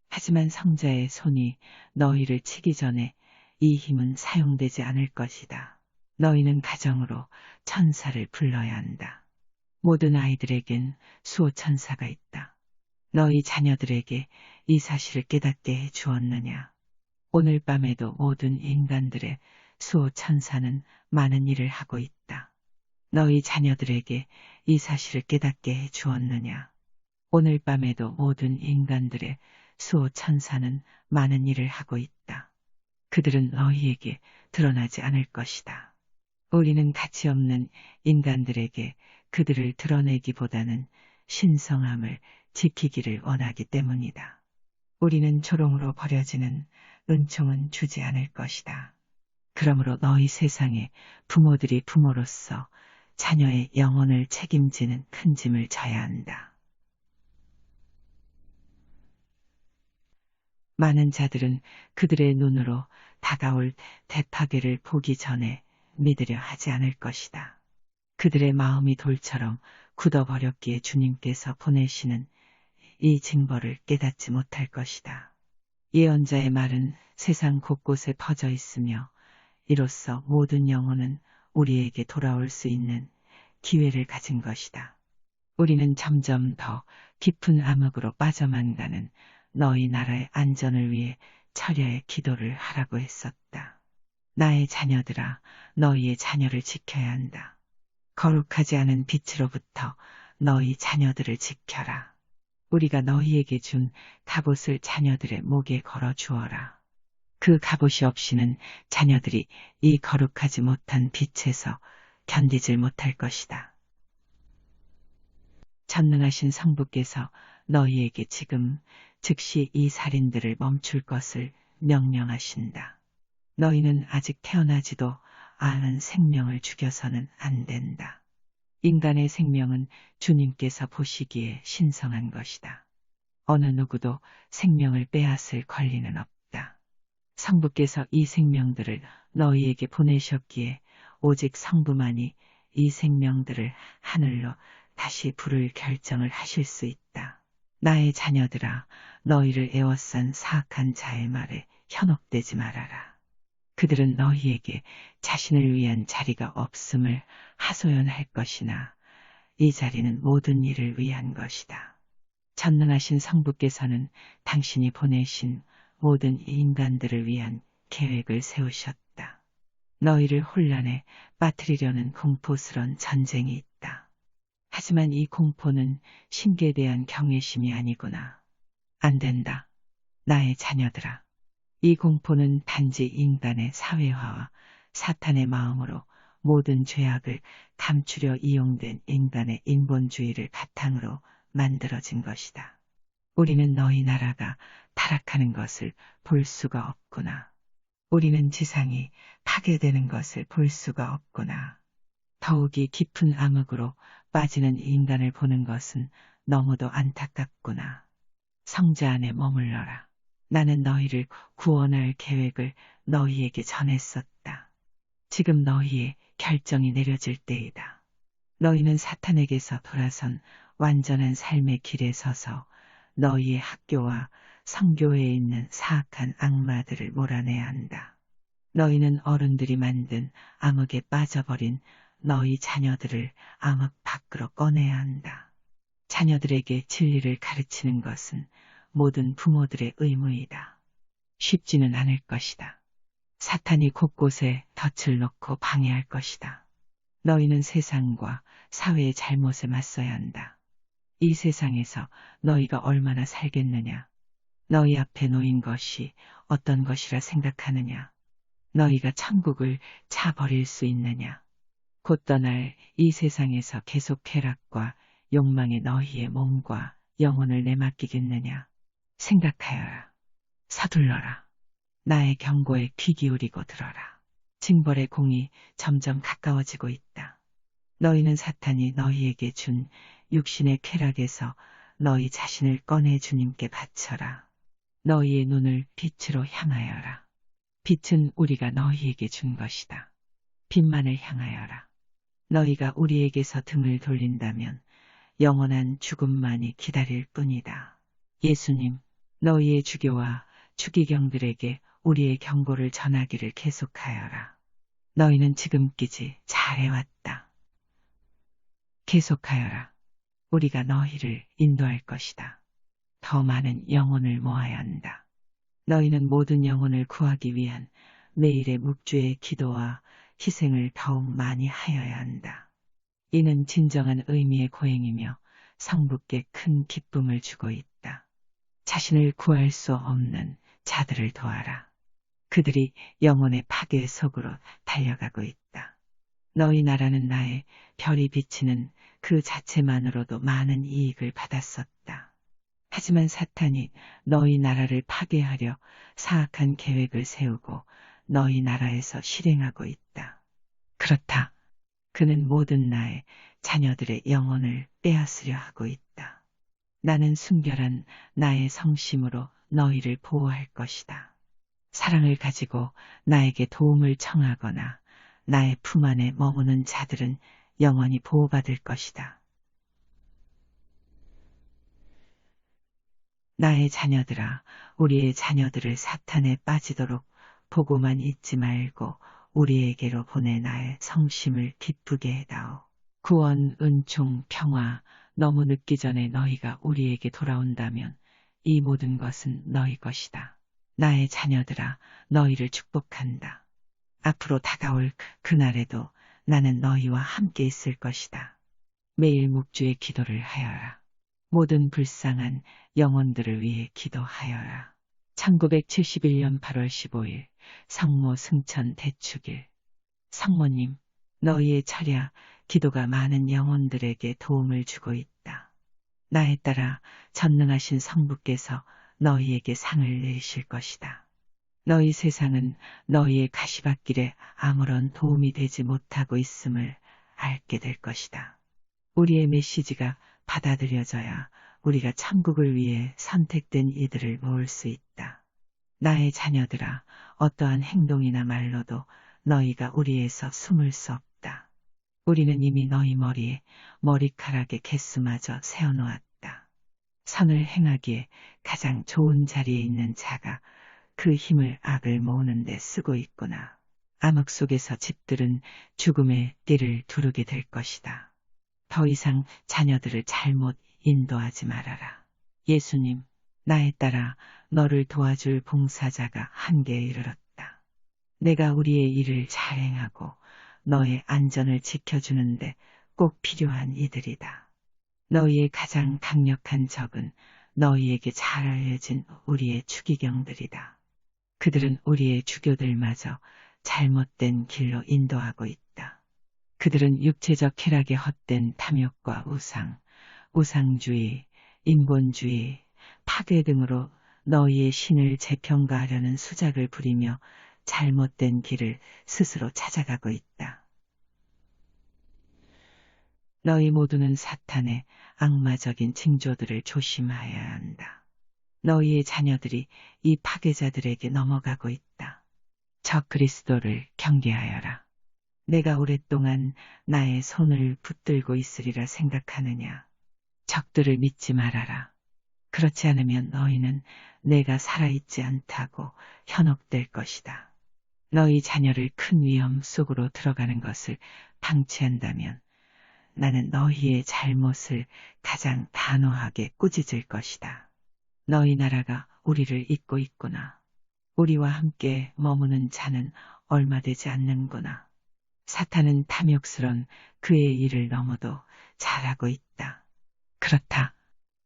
하지만 성자의 손이 너희를 치기 전에 이 힘은 사용되지 않을 것이다. 너희는 가정으로 천사를 불러야 한다. 모든 아이들에겐 수호천사가 있다. 너희 자녀들에게 이 사실을 깨닫게 해 주었느냐? 오늘 밤에도 모든 인간들의 수호천사는 많은 일을 하고 있다. 너희 자녀들에게 이 사실을 깨닫게 해 주었느냐? 오늘 밤에도 모든 인간들의 수호천사는 많은 일을 하고 있다. 그들은 너희에게 드러나지 않을 것이다. 우리는 가치없는 인간들에게 그들을 드러내기보다는 신성함을 지키기를 원하기 때문이다. 우리는 조롱으로 버려지는 은총은 주지 않을 것이다. 그러므로 너희 세상에 부모들이 부모로서 자녀의 영혼을 책임지는 큰 짐을 져야 한다. 많은 자들은 그들의 눈으로 다가올 대파괴를 보기 전에 믿으려 하지 않을 것이다. 그들의 마음이 돌처럼 굳어버렸기에 주님께서 보내시는 이 징벌을 깨닫지 못할 것이다. 예언자의 말은 세상 곳곳에 퍼져 있으며 이로써 모든 영혼은 우리에게 돌아올 수 있는 기회를 가진 것이다. 우리는 점점 더 깊은 암흑으로 빠져만 가는 너희 나라의 안전을 위해 철야의 기도를 하라고 했었다. 나의 자녀들아, 너희의 자녀를 지켜야 한다. 거룩하지 않은 빛으로부터 너희 자녀들을 지켜라. 우리가 너희에게 준 갑옷을 자녀들의 목에 걸어 주어라. 그 갑옷이 없이는 자녀들이 이 거룩하지 못한 빛에서 견디질 못할 것이다. 전능하신 성부께서 너희에게 지금 즉시 이 살인들을 멈출 것을 명령하신다. 너희는 아직 태어나지도 않은 생명을 죽여서는 안 된다. 인간의 생명은 주님께서 보시기에 신성한 것이다. 어느 누구도 생명을 빼앗을 권리는 없다. 성부께서 이 생명들을 너희에게 보내셨기에 오직 성부만이 이 생명들을 하늘로 다시 부를 결정을 하실 수 있다. 나의 자녀들아, 너희를 애워싼 사악한 자의 말에 현혹되지 말아라. 그들은 너희에게 자신을 위한 자리가 없음을 하소연할 것이나 이 자리는 모든 일을 위한 것이다. 전능하신 성부께서는 당신이 보내신 모든 인간들을 위한 계획을 세우셨다. 너희를 혼란에 빠뜨리려는 공포스런 전쟁이 있다. 하지만 이 공포는 신께 대한 경외심이 아니구나. 안 된다. 나의 자녀들아. 이 공포는 단지 인간의 사회화와 사탄의 마음으로 모든 죄악을 감추려 이용된 인간의 인본주의를 바탕으로 만들어진 것이다. 우리는 너희 나라가 타락하는 것을 볼 수가 없구나. 우리는 지상이 파괴되는 것을 볼 수가 없구나. 더욱이 깊은 암흑으로 빠지는 인간을 보는 것은 너무도 안타깝구나. 성자 안에 머물러라. 나는 너희를 구원할 계획을 너희에게 전했었다. 지금 너희의 결정이 내려질 때이다. 너희는 사탄에게서 돌아선 완전한 삶의 길에 서서 너희의 학교와 성교회에 있는 사악한 악마들을 몰아내야 한다. 너희는 어른들이 만든 암흑에 빠져버린 너희 자녀들을 암흑 밖으로 꺼내야 한다. 자녀들에게 진리를 가르치는 것은 모든 부모들의 의무이다. 쉽지는 않을 것이다. 사탄이 곳곳에 덫을 놓고 방해할 것이다. 너희는 세상과 사회의 잘못에 맞서야 한다. 이 세상에서 너희가 얼마나 살겠느냐? 너희 앞에 놓인 것이 어떤 것이라 생각하느냐? 너희가 천국을 차버릴 수 있느냐? 곧 떠날 이 세상에서 계속 쾌락과 욕망에 너희의 몸과 영혼을 내맡기겠느냐? 생각하여라. 서둘러라. 나의 경고에 귀 기울이고 들어라. 징벌의 공이 점점 가까워지고 있다. 너희는 사탄이 너희에게 준 육신의 쾌락에서 너희 자신을 꺼내 주님께 바쳐라. 너희의 눈을 빛으로 향하여라. 빛은 우리가 너희에게 준 것이다. 빛만을 향하여라. 너희가 우리에게서 등을 돌린다면 영원한 죽음만이 기다릴 뿐이다. 예수님, 너희의 주교와 추기경들에게 우리의 경고를 전하기를 계속하여라. 너희는 지금까지 잘해왔다. 계속하여라. 우리가 너희를 인도할 것이다. 더 많은 영혼을 모아야 한다. 너희는 모든 영혼을 구하기 위한 매일의 묵주의 기도와 희생을 더욱 많이 하여야 한다. 이는 진정한 의미의 고행이며 성부께 큰 기쁨을 주고 있다. 자신을 구할 수 없는 자들을 도와라. 그들이 영혼의 파괴 속으로 달려가고 있다. 너희 나라는 나의 별이 비치는 그 자체만으로도 많은 이익을 받았었다. 하지만 사탄이 너희 나라를 파괴하려 사악한 계획을 세우고 너희 나라에서 실행하고 있다. 그렇다. 그는 모든 나의 자녀들의 영혼을 빼앗으려 하고 있다. 나는 순결한 나의 성심으로 너희를 보호할 것이다. 사랑을 가지고 나에게 도움을 청하거나 나의 품 안에 머무는 자들은 영원히 보호받을 것이다. 나의 자녀들아, 우리의 자녀들을 사탄에 빠지도록 보고만 있지 말고 우리에게로 보내 나의 성심을 기쁘게 해다오. 구원, 은총, 평화, 너무 늦기 전에 너희가 우리에게 돌아온다면 이 모든 것은 너희 것이다. 나의 자녀들아, 너희를 축복한다. 앞으로 다가올 그날에도 나는 너희와 함께 있을 것이다. 매일 묵주의 기도를 하여라. 모든 불쌍한 영혼들을 위해 기도하여라. 1971년 8월 15일 성모 승천 대축일. 성모님, 너희의 철야 기도가 많은 영혼들에게 도움을 주고 있다. 나에 따라 전능하신 성부께서 너희에게 상을 내리실 것이다. 너희 세상은 너희의 가시밭길에 아무런 도움이 되지 못하고 있음을 알게 될 것이다. 우리의 메시지가 받아들여져야 우리가 천국을 위해 선택된 이들을 모을 수 있다. 나의 자녀들아, 어떠한 행동이나 말로도 너희가 우리에서 숨을 수 없다. 우리는 이미 너희 머리에 머리카락의 개수마저 세워놓았다. 선을 행하기에 가장 좋은 자리에 있는 자가 그 힘을 악을 모으는 데 쓰고 있구나. 암흑 속에서 집들은 죽음의 띠를 두르게 될 것이다. 더 이상 자녀들을 잘못 인도하지 말아라. 예수님, 나에 따라 너를 도와줄 봉사자가 한계에 이르렀다. 내가 우리의 일을 잘 행하고 너의 안전을 지켜주는데 꼭 필요한 이들이다. 너희의 가장 강력한 적은 너희에게 잘 알려진 우리의 추기경들이다. 그들은 우리의 주교들마저 잘못된 길로 인도하고 있다. 그들은 육체적 쾌락의 헛된 탐욕과 우상주의, 인본주의, 파괴 등으로 너희의 신을 재평가하려는 수작을 부리며 잘못된 길을 스스로 찾아가고 있다. 너희 모두는 사탄의 악마적인 징조들을 조심하여야 한다. 너희의 자녀들이 이 파괴자들에게 넘어가고 있다. 적 그리스도를 경계하여라. 내가 오랫동안 나의 손을 붙들고 있으리라 생각하느냐. 적들을 믿지 말아라. 그렇지 않으면 너희는 내가 살아있지 않다고 현혹될 것이다. 너희 자녀를 큰 위험 속으로 들어가는 것을 방치한다면 나는 너희의 잘못을 가장 단호하게 꾸짖을 것이다. 너희 나라가 우리를 잊고 있구나. 우리와 함께 머무는 자는 얼마 되지 않는구나. 사탄은 탐욕스런 그의 일을 너무도 잘하고 있다. 그렇다.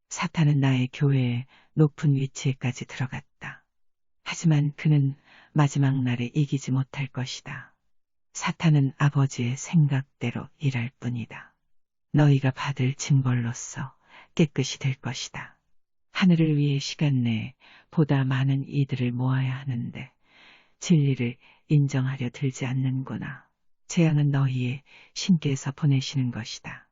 사탄은 나의 교회에 높은 위치에까지 들어갔다. 하지만 그는 마지막 날에 이기지 못할 것이다. 사탄은 아버지의 생각대로 일할 뿐이다. 너희가 받을 징벌로서 깨끗이 될 것이다. 하늘을 위해 시간 내에 보다 많은 이들을 모아야 하는데 진리를 인정하려 들지 않는구나. 재앙은 너희의 신께서 보내시는 것이다.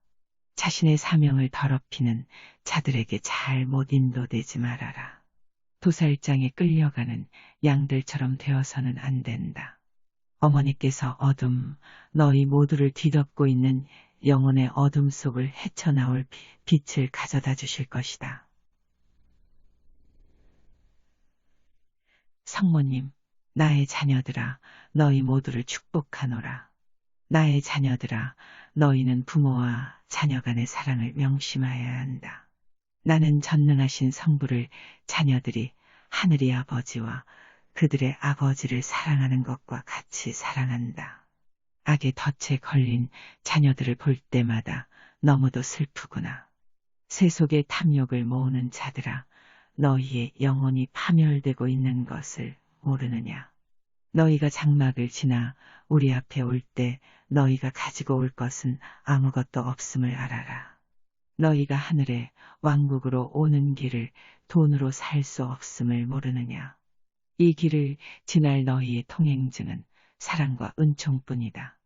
자신의 사명을 더럽히는 자들에게 잘못 인도되지 말아라. 도살장에 끌려가는 양들처럼 되어서는 안 된다. 어머니께서 어둠, 너희 모두를 뒤덮고 있는 영혼의 어둠 속을 헤쳐나올 빛을 가져다 주실 것이다. 성모님, 나의 자녀들아, 너희 모두를 축복하노라. 나의 자녀들아, 너희는 부모와 자녀 간의 사랑을 명심하여야 한다. 나는 전능하신 성부를 자녀들이 하늘의 아버지와 그들의 아버지를 사랑하는 것과 같이 사랑한다. 악의 덫에 걸린 자녀들을 볼 때마다 너무도 슬프구나. 세속의 탐욕을 모으는 자들아, 너희의 영혼이 파멸되고 있는 것을 모르느냐. 너희가 장막을 지나 우리 앞에 올 때 너희가 가지고 올 것은 아무것도 없음을 알아라. 너희가 하늘의 왕국으로 오는 길을 돈으로 살 수 없음을 모르느냐. 이 길을 지날 너희의 통행증은 사랑과 은총뿐이다.